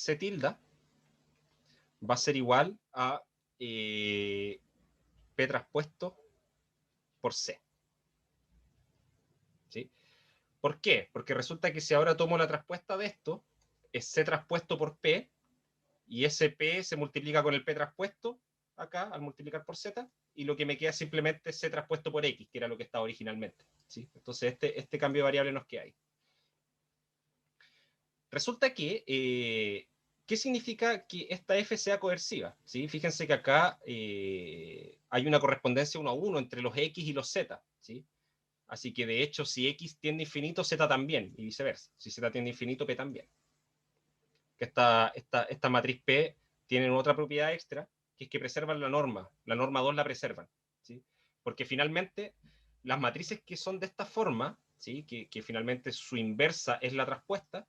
C tilde va a ser igual a P traspuesto por C. ¿Sí? ¿Por qué? Porque resulta que si ahora tomo la traspuesta de esto, es C traspuesto por P, y ese P se multiplica con el P traspuesto, acá, al multiplicar por Z, y lo que me queda simplemente es C traspuesto por X, que era lo que estaba originalmente. ¿Sí? Entonces este cambio de variable nos queda ahí. Resulta que, ¿qué significa que esta F sea coerciva? ¿Sí? Fíjense que acá hay una correspondencia 1 a 1 entre los X y los Z. ¿Sí? Así que de hecho, si X tiende a infinito, Z también, y viceversa. Si Z tiende a infinito, P también. Que esta matriz P tiene otra propiedad extra, que es que preservan la norma 2 la preservan, ¿sí? Porque finalmente las matrices que son de esta forma, ¿sí? que finalmente su inversa es la traspuesta,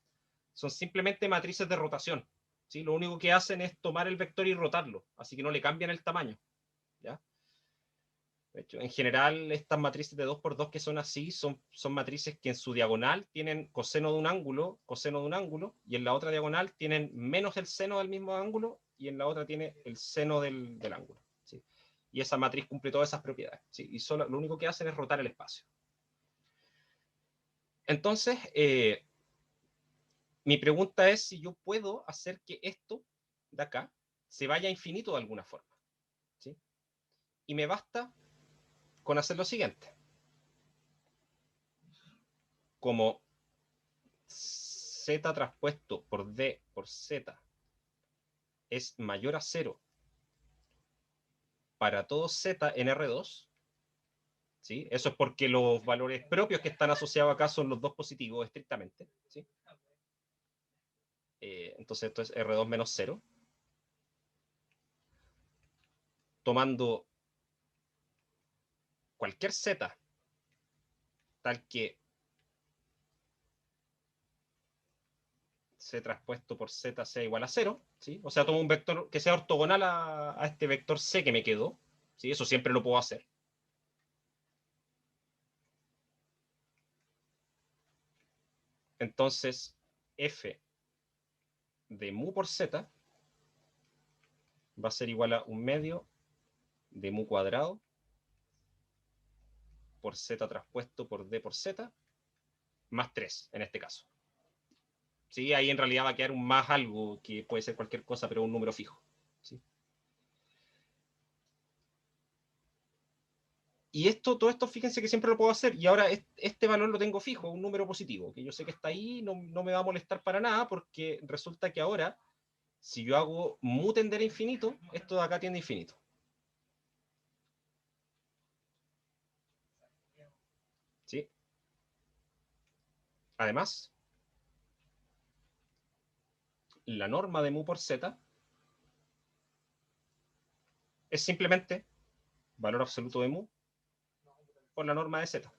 son simplemente matrices de rotación, ¿sí? Lo único que hacen es tomar el vector y rotarlo, así que no le cambian el tamaño, ¿ya? De hecho, en general, estas matrices de 2 por 2 que son así, son matrices que en su diagonal tienen coseno de un ángulo, y en la otra diagonal tienen menos el seno del mismo ángulo, y en la otra tiene el seno del ángulo. ¿Sí? Y esa matriz cumple todas esas propiedades. ¿Sí? Y solo, lo único que hacen es rotar el espacio. Entonces, mi pregunta es si yo puedo hacer que esto de acá se vaya a infinito de alguna forma. ¿Sí? Y me basta con hacer lo siguiente. Como Z traspuesto por D por Z es mayor a 0 para todo Z en R2, ¿sí? Eso es porque los valores propios que están asociados acá son los dos positivos estrictamente, ¿sí? Entonces esto es R2 menos 0. Tomando cualquier Z tal que C traspuesto por Z sea igual a 0, ¿sí? O sea, tomo un vector que sea ortogonal a este vector C que me quedó, ¿sí? Eso siempre lo puedo hacer. Entonces, F de mu por Z va a ser igual a 1/2 de mu cuadrado por Z traspuesto por D por Z, más 3 en este caso. ¿Sí? Ahí en realidad va a quedar un más algo, que puede ser cualquier cosa, pero un número fijo. ¿Sí? Y todo esto, fíjense que siempre lo puedo hacer, y ahora este valor lo tengo fijo, un número positivo, que yo sé que está ahí, no me va a molestar para nada, porque resulta que ahora, si yo hago mu tender a infinito, esto de acá tiende a infinito. ¿Sí? Además, la norma de mu por z es simplemente valor absoluto de mu por la norma de z.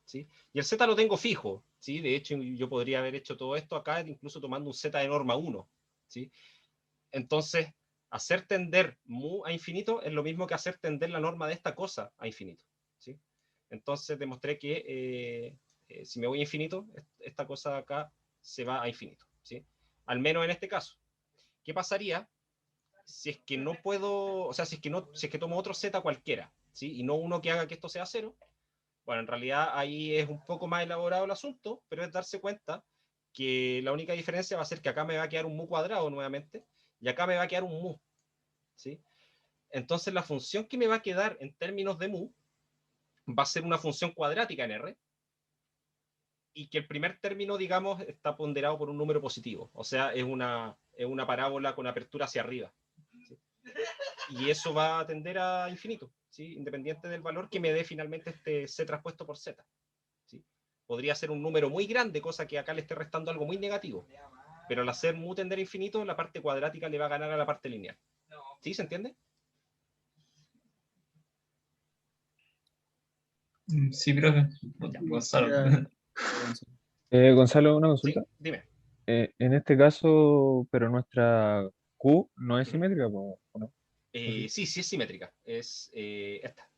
¿Sí? Y el z lo tengo fijo. ¿Sí? De hecho, yo podría haber hecho todo esto acá, incluso tomando un z de norma 1. ¿Sí? Entonces, hacer tender mu a infinito es lo mismo que hacer tender la norma de esta cosa a infinito. ¿Sí? Entonces, demostré que si me voy a infinito, esta cosa de acá se va a infinito. ¿Sí? Al menos en este caso. ¿Qué pasaría si es que no puedo, o sea, si es que tomo otro z cualquiera, ¿sí? Y no uno que haga que esto sea 0? Bueno, en realidad ahí es un poco más elaborado el asunto, pero es darse cuenta que la única diferencia va a ser que acá me va a quedar un mu cuadrado nuevamente, y acá me va a quedar un mu, ¿sí? Entonces la función que me va a quedar en términos de mu va a ser una función cuadrática en R, y que el primer término, digamos, está ponderado por un número positivo, o sea, es una parábola con apertura hacia arriba, ¿sí? Y eso va a tender a infinito, ¿sí? Independiente del valor que me dé finalmente este c traspuesto por z. ¿Sí? Podría ser un número muy grande, cosa que acá le esté restando algo muy negativo, pero al hacer mu tender a infinito, la parte cuadrática le va a ganar a la parte lineal. ¿Sí? ¿Se entiende? Sí, profe. Gonzalo. Gonzalo, una Sí, consulta. dime. En este caso, pero nuestra Q no es simétrica, ¿o no? Sí, sí es simétrica. Es esta.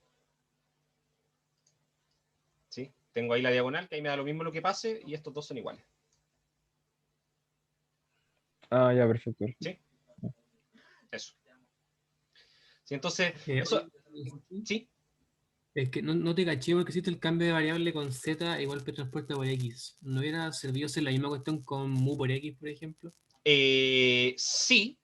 ¿Sí? Tengo ahí la diagonal, que ahí me da lo mismo lo que pase, y estos dos son iguales. Ah, ya, perfecto. ¿Sí? Eso. Sí, entonces, Eh, eso, oye, sí, Es que no te caché porque existe el cambio de variable con Z igual que transporte por X. ¿No hubiera servido hacer la misma cuestión con mu por X, por ejemplo? sí,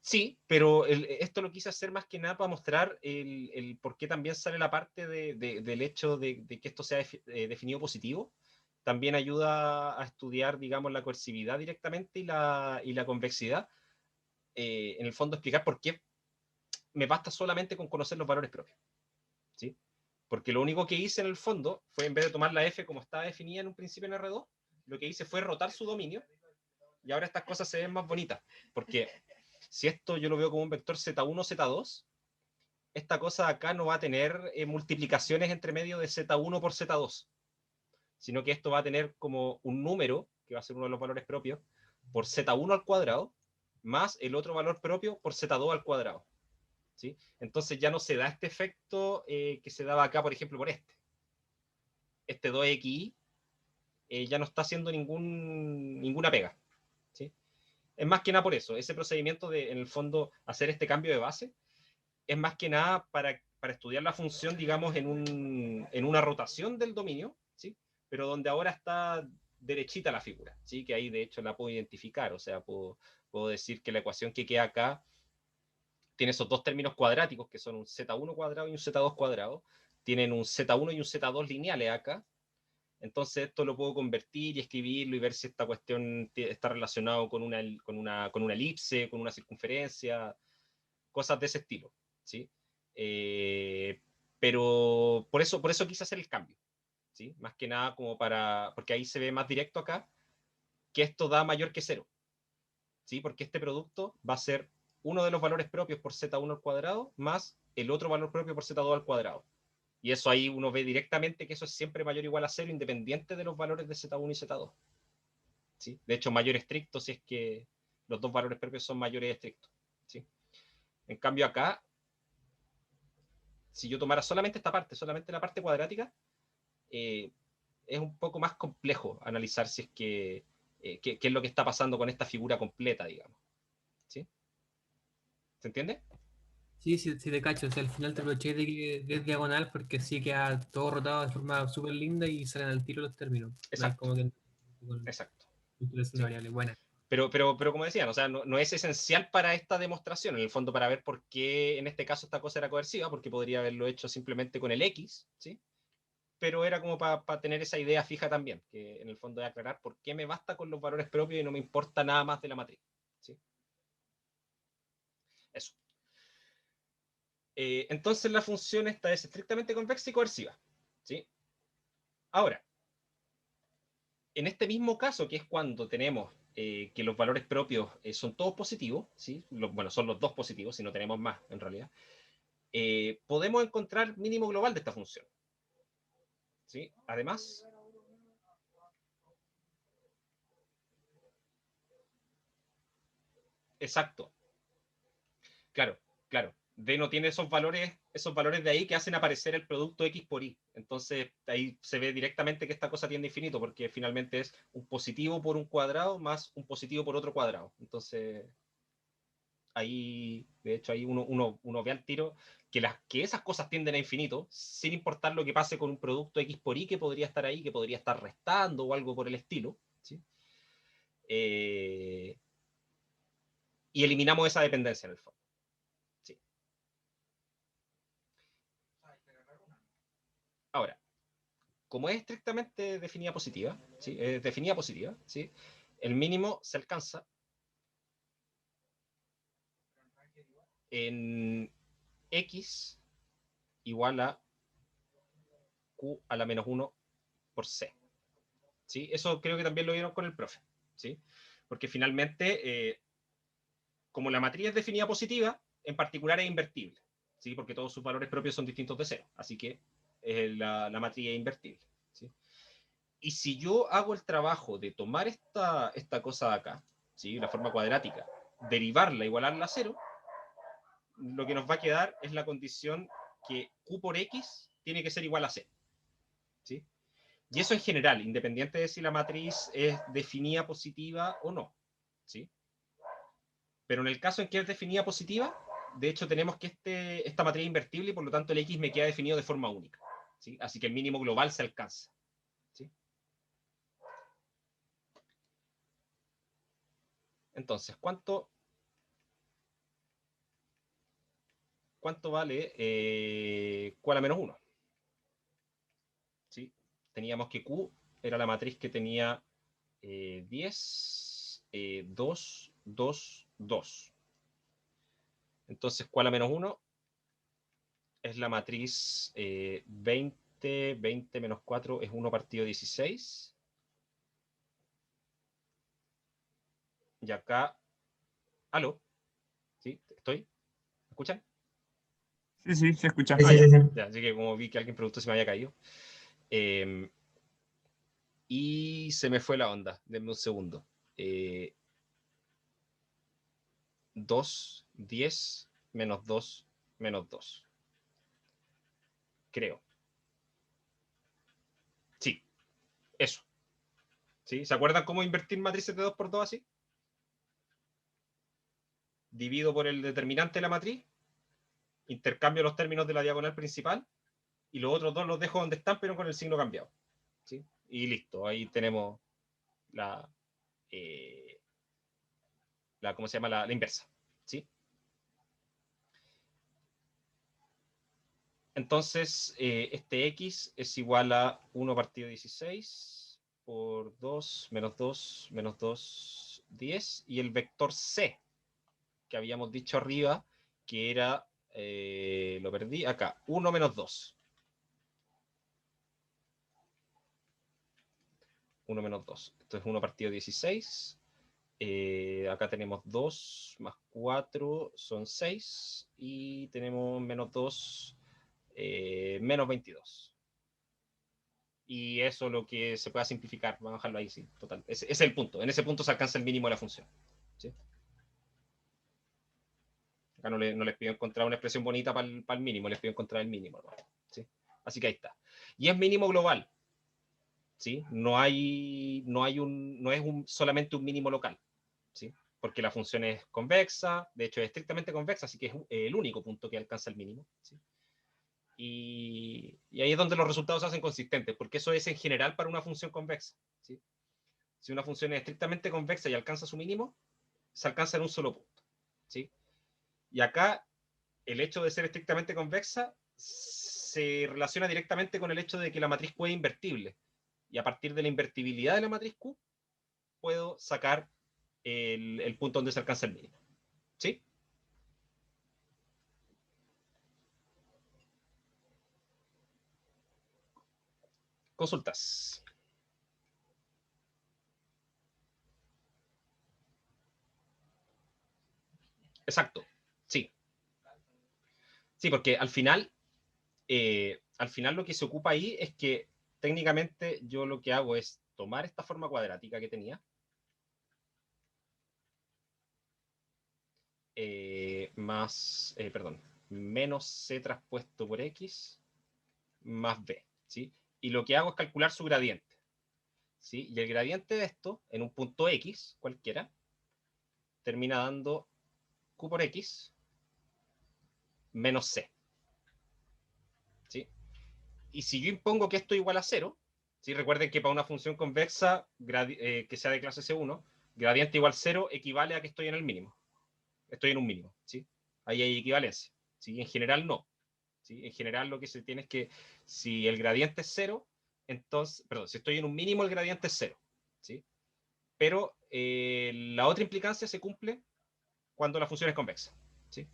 sí, pero esto lo quise hacer más que nada para mostrar el por qué también sale la parte del hecho de que esto sea definido positivo. También ayuda a estudiar, digamos, la coercividad directamente y la convexidad. En el fondo, explicar por qué me basta solamente con conocer los valores propios. ¿Sí? Porque lo único que hice en el fondo fue, en vez de tomar la f como estaba definida en un principio en R2, lo que hice fue rotar su dominio, y ahora estas cosas se ven más bonitas. Porque si esto yo lo veo como un vector Z1, Z2, esta cosa acá no va a tener multiplicaciones entre medio de Z1 por Z2, sino que esto va a tener como un número, que va a ser uno de los valores propios, por Z1 al cuadrado, más el otro valor propio por Z2 al cuadrado. ¿Sí? Entonces ya no se da este efecto que se daba acá, por ejemplo, por este 2xi, ya no está haciendo ninguna pega. ¿Sí? Es más que nada por eso, ese procedimiento de, en el fondo, hacer este cambio de base, es más que nada para estudiar la función, digamos, en una rotación del dominio, ¿sí? Pero donde ahora está derechita la figura, ¿sí? Que ahí de hecho la puedo identificar, o sea, puedo decir que la ecuación que queda acá tiene esos dos términos cuadráticos, que son un z1 cuadrado y un z2 cuadrado, tienen un z1 y un z2 lineales acá. Entonces esto lo puedo convertir y escribirlo y ver si esta cuestión está relacionado con una elipse, con una circunferencia, cosas de ese estilo, ¿sí? Pero por eso quise hacer el cambio, ¿sí? Más que nada como porque ahí se ve más directo acá, que esto da mayor que cero, ¿sí? Porque este producto va a ser uno de los valores propios por z1 al cuadrado más el otro valor propio por z2 al cuadrado. Y eso ahí uno ve directamente que eso es siempre mayor o igual a cero, independiente de los valores de Z1 y Z2. ¿Sí? De hecho, mayor estricto si es que los dos valores propios son mayores estrictos. ¿Sí? En cambio acá, si yo tomara solamente esta parte, solamente la parte cuadrática, es un poco más complejo analizar si es que qué es lo que está pasando con esta figura completa, digamos. ¿Sí? ¿Se entiende? Sí, sí te cacho. O sea, al final te aproveché de que es diagonal porque sí queda todo rotado de forma súper linda y salen al tiro los términos. No hay Exacto. como que con Exacto. una Sí. variable buena. Pero como decían, o sea, no es esencial para esta demostración, en el fondo, para ver por qué en este caso esta cosa era coerciva, porque podría haberlo hecho simplemente con el X, ¿sí? Pero era como para tener esa idea fija también, que en el fondo es aclarar por qué me basta con los valores propios y no me importa nada más de la matriz, ¿sí? Eso. Entonces la función esta es estrictamente convexa y coerciva, ¿sí? Ahora, en este mismo caso, que es cuando tenemos que los valores propios son todos positivos, ¿sí? Bueno, son los dos positivos, si no tenemos más en realidad, podemos encontrar mínimo global de esta función. ¿Sí? Además, exacto, claro, claro. D no tiene esos valores de ahí que hacen aparecer el producto X por Y. Entonces, ahí se ve directamente que esta cosa tiende a infinito, porque finalmente es un positivo por un cuadrado más un positivo por otro cuadrado. Entonces, ahí, de hecho, ahí uno ve al tiro que esas cosas tienden a infinito, sin importar lo que pase con un producto X por Y que podría estar ahí, que podría estar restando o algo por el estilo, ¿sí? Y eliminamos esa dependencia en el fondo. ¿Sí? Ahora, como es estrictamente definida positiva, ¿sí? Definida positiva, ¿sí? El mínimo se alcanza en X igual a Q a la menos 1 por C. ¿Sí? Eso creo que también lo vieron con el profe, ¿sí? Porque finalmente, como la matriz es definida positiva, en particular es invertible, ¿sí? Porque todos sus valores propios son distintos de cero, así que la matriz es invertible, ¿sí? Y si yo hago el trabajo de tomar esta cosa de acá, ¿sí? La forma cuadrática, derivarla, igualarla a cero, lo que nos va a quedar es la condición que Q por X tiene que ser igual a C, ¿sí? Y eso en general, independiente de si la matriz es definida positiva o no, ¿sí? Pero en el caso en que es definida positiva, de hecho tenemos que esta matriz es invertible y por lo tanto el X me queda definido de forma única, ¿sí? Así que el mínimo global se alcanza, ¿sí? Entonces, ¿cuánto vale Q a la menos 1? ¿Sí? Teníamos que Q era la matriz que tenía 10, 2, 2, 2. Entonces, Q a la menos 1 es la matriz 20, 20 menos 4 es 1 partido 16. Y acá, ¿aló? ¿Sí? ¿Estoy? ¿Me escuchan? Sí, sí, se escucha. Sí, Ah, sí, ya. sí, sí. Ya, así que como vi que alguien preguntó si me había caído. Y se me fue la onda. Denme un segundo. 2, 10, menos 2, menos 2. Creo. Sí, eso. ¿Sí? ¿Se acuerdan cómo invertir matrices de 2 por 2 así? Divido por el determinante de la matriz, intercambio los términos de la diagonal principal y los otros dos los dejo donde están, pero con el signo cambiado. ¿Sí? Y listo, ahí tenemos ¿cómo se llama? La inversa. ¿Sí? Entonces, este X es igual a 1 partido 16 por 2, menos 2, menos 2, 10. Y el vector C, que habíamos dicho arriba, que era, lo perdí, acá, 1 menos 2. 1 menos 2. Esto es 1 partido 16. Acá tenemos 2 más 4 son 6. Y tenemos menos 2, menos 22. Y eso es lo que se pueda simplificar. Vamos a dejarlo ahí, sí, total. Ese es el punto. En ese punto se alcanza el mínimo de la función. ¿Sí? Acá no les pido encontrar una expresión bonita para el mínimo, les pido encontrar el mínimo, ¿no? ¿Sí? Así que ahí está. Y es mínimo global. ¿Sí? No es solamente un mínimo local. ¿Sí? Porque la función es convexa, de hecho es estrictamente convexa, así que es el único punto que alcanza el mínimo. ¿Sí? Y ahí es donde los resultados se hacen consistentes, porque eso es en general para una función convexa. ¿Sí? Si una función es estrictamente convexa y alcanza su mínimo, se alcanza en un solo punto. ¿Sí? Y acá, el hecho de ser estrictamente convexa se relaciona directamente con el hecho de que la matriz Q es invertible. Y a partir de la invertibilidad de la matriz Q, puedo sacar el punto donde se alcanza el mínimo. ¿Sí? Consultas. Exacto. Sí. Sí, porque al final lo que se ocupa ahí es que técnicamente yo lo que hago es tomar esta forma cuadrática que tenía, menos c traspuesto por x más b, ¿sí? Y lo que hago es calcular su gradiente, ¿sí? Y el gradiente de esto, en un punto x cualquiera, termina dando q por x menos c, ¿sí? Y si yo impongo que esto es igual a 0, ¿sí? Recuerden que para una función convexa que sea de clase C1, gradiente igual 0 equivale a que estoy en el mínimo. Estoy en un mínimo, ¿sí? Ahí hay equivalencia, ¿sí? En general no. ¿Sí? En general lo que se tiene es que si el gradiente es 0, entonces, perdón, si estoy en un mínimo el gradiente es 0, ¿sí? Pero la otra implicancia se cumple cuando la función es convexa, ¿sí?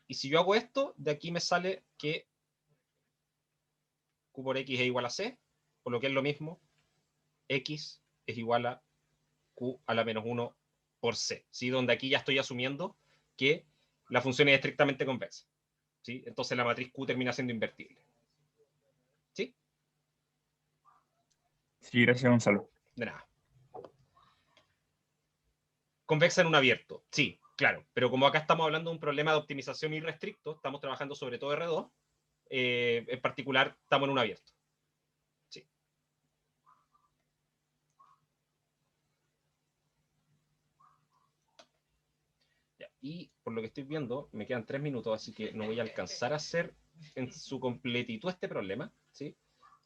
Y si yo hago esto, de aquí me sale que Q por X es igual a C, por lo que es lo mismo, X es igual a Q a la menos 1 por C, ¿sí? Donde aquí ya estoy asumiendo que la función es estrictamente convexa, ¿sí? Entonces la matriz Q termina siendo invertible. ¿Sí? Sí, gracias, Gonzalo. De nada. Convexa en un abierto, sí, claro, pero como acá estamos hablando de un problema de optimización irrestricto, estamos trabajando sobre todo R2, en particular estamos en un abierto. Sí. y por lo que estoy viendo, me quedan 3 minutos, así que no voy a alcanzar a hacer en su completitud este problema, ¿sí?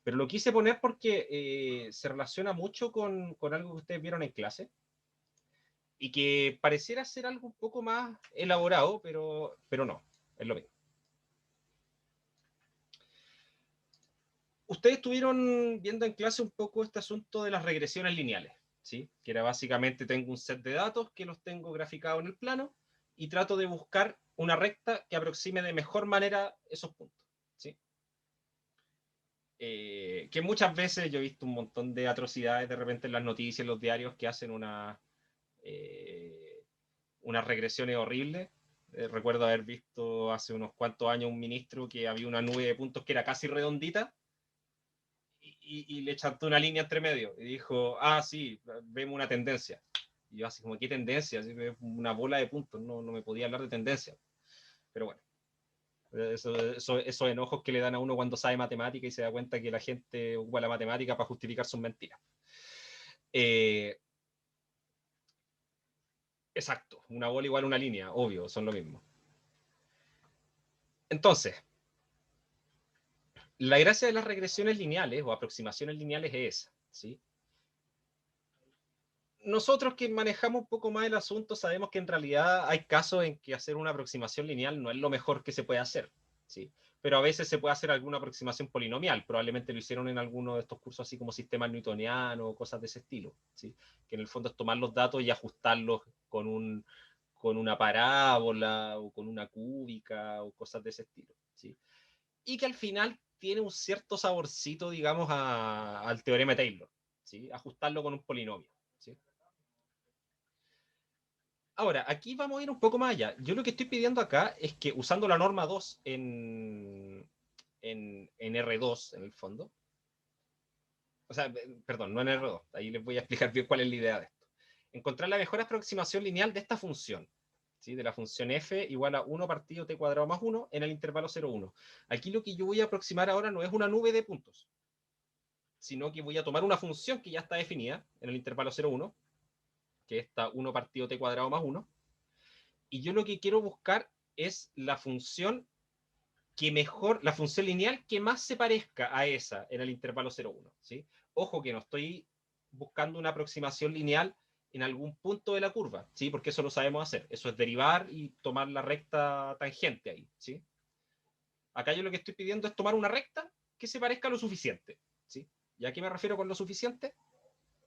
Pero lo quise poner porque se relaciona mucho con algo que ustedes vieron en clase y que pareciera ser algo un poco más elaborado, pero no, es lo mismo. Ustedes estuvieron viendo en clase un poco este asunto de las regresiones lineales, ¿sí? Que era básicamente tengo un set de datos que los tengo graficados en el plano y trato de buscar una recta que aproxime de mejor manera esos puntos, ¿sí? Que muchas veces yo he visto un montón de atrocidades de repente en las noticias, en los diarios, que hacen unas regresiones horribles. Recuerdo haber visto hace unos cuantos años un ministro que había una nube de puntos que era casi redondita y le chantó una línea entre medio y dijo, ah, sí, vemos una tendencia. Y yo así como, ¿qué tendencia? Así, una bola de puntos, no me podía hablar de tendencia. Pero bueno, esos enojos que le dan a uno cuando sabe matemática y se da cuenta que la gente ocupa la matemática para justificar sus mentiras. Exacto, una bola igual a una línea, obvio, son lo mismo. Entonces, la gracia de las regresiones lineales o aproximaciones lineales es esa, ¿sí? Nosotros que manejamos un poco más el asunto sabemos que en realidad hay casos en que hacer una aproximación lineal no es lo mejor que se puede hacer, ¿sí? Pero a veces se puede hacer alguna aproximación polinomial, probablemente lo hicieron en alguno de estos cursos así como sistemas newtonianos o cosas de ese estilo, ¿sí? Que en el fondo es tomar los datos y ajustarlos con una parábola o con una cúbica o cosas de ese estilo, ¿sí? Y que al final tiene un cierto saborcito, digamos, al teorema de Taylor, ¿sí? Ajustarlo con un polinomio, ¿sí? Ahora, aquí vamos a ir un poco más allá. Yo lo que estoy pidiendo acá es que usando la norma 2 en R2, en el fondo, o sea, perdón, no en R2, ahí les voy a explicar bien cuál es la idea de esto. Encontrar la mejor aproximación lineal de esta función, ¿sí? De la función f igual a 1 partido t cuadrado más 1 en el intervalo 0, 1. Aquí lo que yo voy a aproximar ahora no es una nube de puntos, sino que voy a tomar una función que ya está definida en el intervalo 0, 1, que está 1 partido t cuadrado más 1, y yo lo que quiero buscar es la función la función lineal que más se parezca a esa en el intervalo 0, 1, ¿sí? Ojo que no estoy buscando una aproximación lineal en algún punto de la curva, ¿sí? Porque eso lo sabemos hacer. Eso es derivar y tomar la recta tangente ahí, ¿sí? Acá yo lo que estoy pidiendo es tomar una recta que se parezca lo suficiente, ¿sí? ¿Y a qué me refiero con lo suficiente?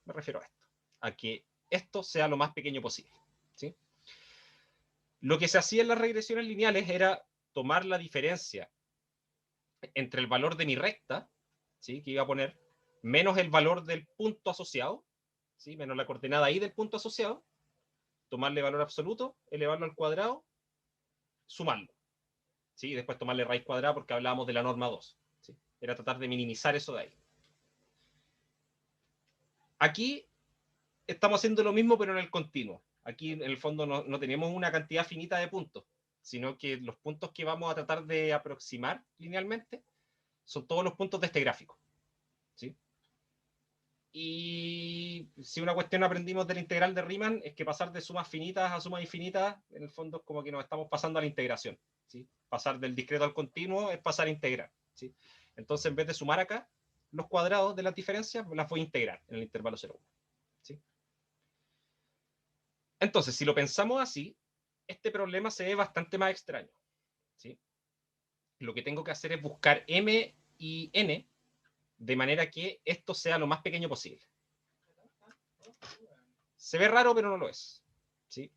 Me refiero a esto, a que esto sea lo más pequeño posible, ¿sí? Lo que se hacía en las regresiones lineales era tomar la diferencia entre el valor de mi recta, ¿sí? Que iba a poner, menos el valor del punto asociado, ¿sí? Menos la coordenada i del punto asociado, tomarle valor absoluto, elevarlo al cuadrado, sumarlo, ¿sí? Y después tomarle raíz cuadrada porque hablábamos de la norma 2, ¿sí? Era tratar de minimizar eso de ahí. Aquí estamos haciendo lo mismo, pero en el continuo. Aquí en el fondo no tenemos una cantidad finita de puntos, sino que los puntos que vamos a tratar de aproximar linealmente son todos los puntos de este gráfico, ¿sí? Y si una cuestión aprendimos de la integral de Riemann es que pasar de sumas finitas a sumas infinitas, en el fondo es como que nos estamos pasando a la integración, ¿sí? Pasar del discreto al continuo es pasar a integrar, ¿sí? Entonces, en vez de sumar acá los cuadrados de las diferencias, las voy a integrar en el intervalo 0,1, ¿sí? Entonces, si lo pensamos así, este problema se ve bastante más extraño, ¿sí? Lo que tengo que hacer es buscar m y n de manera que esto sea lo más pequeño posible. Se ve raro, pero no lo es, ¿sí?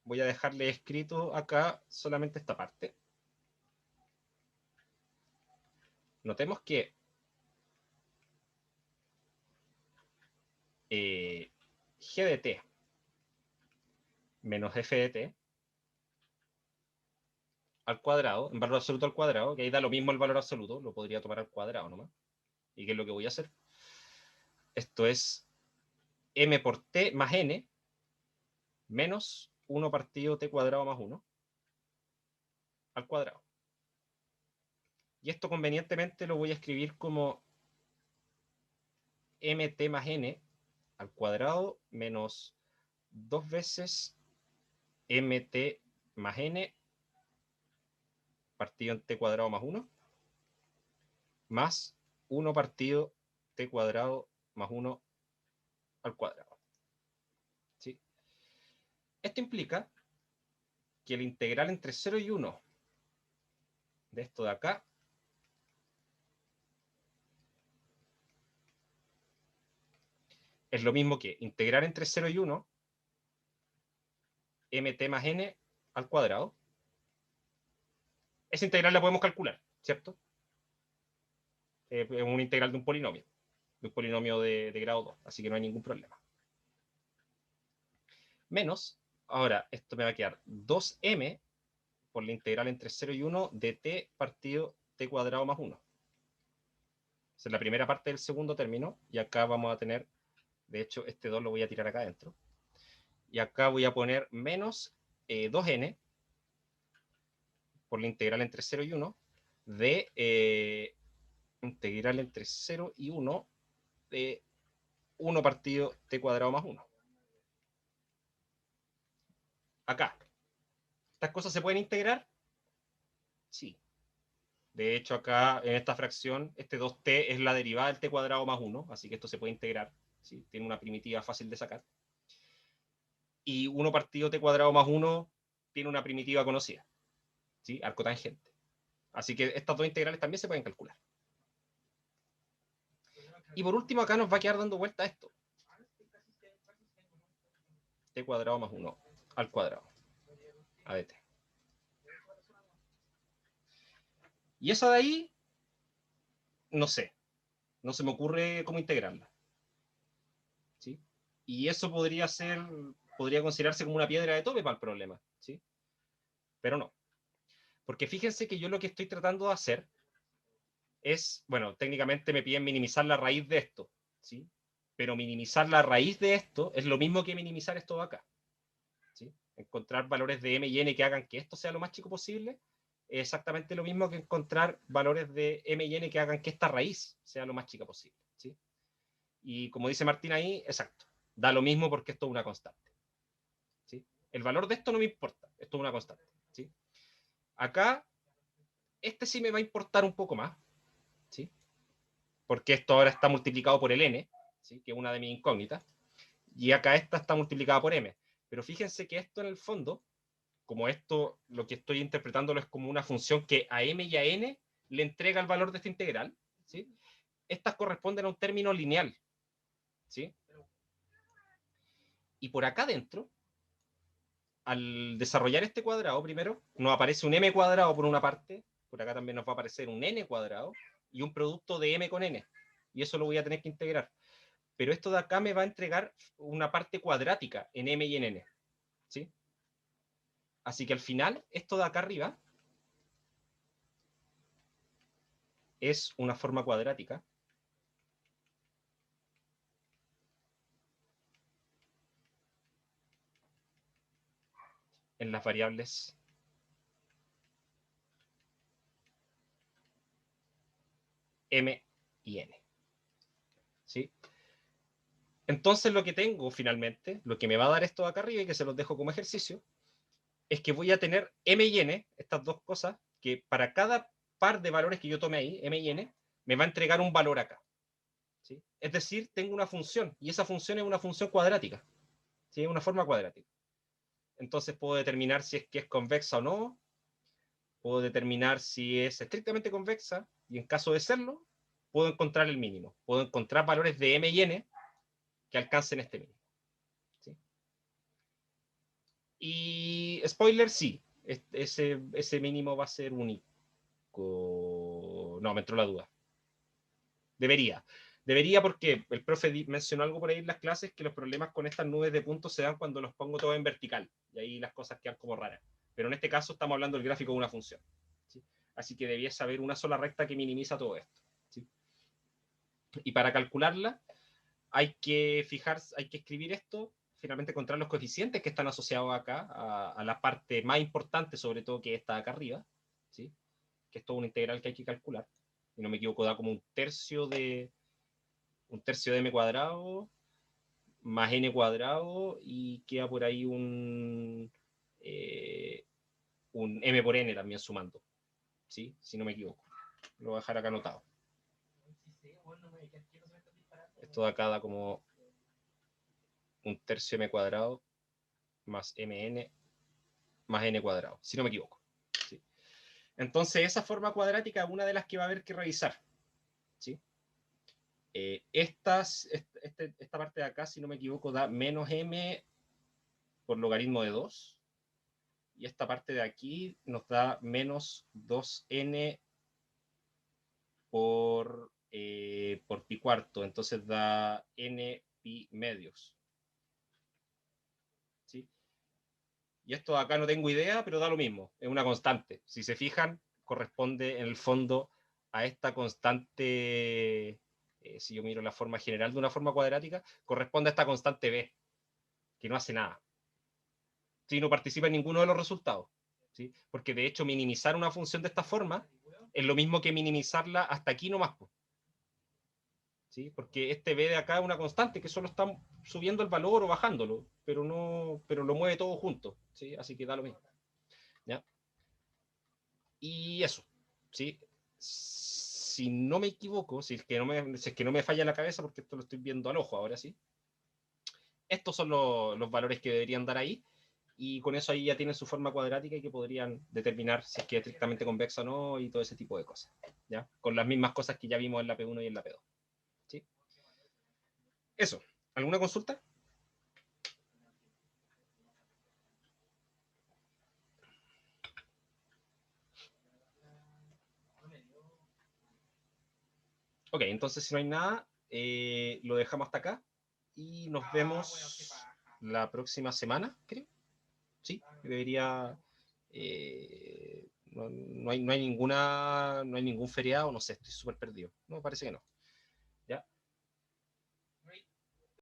Voy a dejarle escrito acá solamente esta parte. Notemos que g de t menos f de t al cuadrado, en valor absoluto al cuadrado, que ahí da lo mismo el valor absoluto, lo podría tomar al cuadrado nomás. ¿Y qué es lo que voy a hacer? Esto es m por t más n menos 1 partido t cuadrado más 1 al cuadrado. Y esto convenientemente lo voy a escribir como mt más n al cuadrado menos 2 veces mt más n partido en t cuadrado más 1 más 1 partido t cuadrado más 1 al cuadrado. ¿Sí? Esto implica que el integral entre 0 y 1 de esto de acá es lo mismo que integrar entre 0 y 1 mt más n al cuadrado. Esa integral la podemos calcular, ¿cierto? Es una integral de un polinomio de grado 2, así que no hay ningún problema. Menos, ahora esto me va a quedar 2m por la integral entre 0 y 1 de t partido t cuadrado más 1. Esa es la primera parte del segundo término, y acá vamos a tener, de hecho, este 2 lo voy a tirar acá adentro. Y acá voy a poner menos 2n por la integral entre 0 y 1 de integral entre 0 y 1 de 1 partido t cuadrado más 1. Acá. ¿Estas cosas se pueden integrar? Sí. De hecho, acá en esta fracción, este 2t es la derivada del t cuadrado más 1, así que esto se puede integrar. ¿Sí? Tiene una primitiva fácil de sacar. Y 1 partido t cuadrado más 1 tiene una primitiva conocida. ¿Sí? Arcotangente. Así que estas dos integrales también se pueden calcular. Y por último, acá nos va a quedar dando vuelta esto. T cuadrado más 1 al cuadrado. A dt. Y esa de ahí, no sé. No se me ocurre cómo integrarla. ¿Sí? Y eso podría considerarse como una piedra de tope para el problema. ¿Sí? Pero no. Porque fíjense que yo lo que estoy tratando de hacer es, bueno, técnicamente me piden minimizar la raíz de esto. ¿Sí? Pero minimizar la raíz de esto es lo mismo que minimizar esto de acá. ¿Sí? Encontrar valores de m y n que hagan que esto sea lo más chico posible es exactamente lo mismo que encontrar valores de m y n que hagan que esta raíz sea lo más chica posible. ¿Sí? Y como dice Martín ahí, exacto, da lo mismo porque esto es una constante. ¿Sí? El valor de esto no me importa, esto es una constante. ¿Sí? Acá, este sí me va a importar un poco más, ¿sí? Porque esto ahora está multiplicado por el n, ¿sí? Que es una de mis incógnitas, y acá esta está multiplicada por m. Pero fíjense que esto en el fondo, como esto, lo que estoy interpretándolo es como una función que a m y a n le entrega el valor de esta integral, ¿sí? Estas corresponden a un término lineal, ¿sí? Y por acá adentro, al desarrollar este cuadrado, primero, nos aparece un m cuadrado por una parte, por acá también nos va a aparecer un n cuadrado, y un producto de m con n. Y eso lo voy a tener que integrar. Pero esto de acá me va a entregar una parte cuadrática en m y en n. ¿Sí? Así que al final, esto de acá arriba es una forma cuadrática en las variables m y n. ¿Sí? Entonces lo que tengo finalmente, lo que me va a dar esto de acá arriba y que se los dejo como ejercicio, es que voy a tener m y n, estas dos cosas, que para cada par de valores que yo tome ahí, m y n, me va a entregar un valor acá. ¿Sí? Es decir, tengo una función, y esa función es una función cuadrática. ¿Sí? Es una forma cuadrática. Entonces puedo determinar si es que es convexa o no, puedo determinar si es estrictamente convexa, y en caso de serlo, puedo encontrar el mínimo. Puedo encontrar valores de m y n que alcancen este mínimo. ¿Sí? Y spoiler, sí, ese mínimo va a ser único. No, me entró la duda. Debería porque el profe mencionó algo por ahí en las clases, que los problemas con estas nubes de puntos se dan cuando los pongo todo en vertical, y ahí las cosas quedan como raras. Pero en este caso estamos hablando del gráfico de una función. ¿Sí? Así que debía saber una sola recta que minimiza todo esto. ¿Sí? Y para calcularla hay que escribir esto, finalmente encontrar los coeficientes que están asociados acá, a la parte más importante, sobre todo, que está acá arriba, ¿sí? Que es todo una integral que hay que calcular. Si no me equivoco, da como un tercio de m cuadrado más n cuadrado, y queda por ahí un m por n también sumando, ¿sí? Si no me equivoco. Lo voy a dejar acá anotado. Esto de acá da como un tercio m cuadrado más mn más n cuadrado, si no me equivoco. ¿Sí? Entonces, esa forma cuadrática es una de las que va a haber que revisar. ¿Sí? Esta parte de acá, si no me equivoco, da menos m por logaritmo de 2. Y esta parte de aquí nos da menos 2n por pi cuarto. Entonces da n pi medios. ¿Sí? Y esto de acá no tengo idea, pero da lo mismo. Es una constante. Si se fijan, corresponde en el fondo a esta constante, si yo miro la forma general de una forma cuadrática, corresponde a esta constante b, que no hace nada. Si no participa en ninguno de los resultados. ¿Sí? Porque de hecho minimizar una función de esta forma es lo mismo que minimizarla hasta aquí nomás. ¿Sí? Porque este b de acá es una constante que solo está subiendo el valor o bajándolo, pero lo mueve todo junto. ¿Sí? Así que da lo mismo. ¿Ya? Y eso. ¿Sí? Si no me equivoco, si es que no me falla la cabeza, porque esto lo estoy viendo al ojo ahora sí, estos son los valores que deberían dar ahí. Y con eso ahí ya tienen su forma cuadrática y que podrían determinar si es que es estrictamente convexa o no y todo ese tipo de cosas. ¿Ya? Con las mismas cosas que ya vimos en la P1 y en la P2. ¿Sí? Eso. ¿Alguna consulta? Ok, entonces si no hay nada, lo dejamos hasta acá y nos vemos la próxima semana, creo. Sí, debería... no hay ningún feriado, no sé, estoy súper perdido. No, parece que no.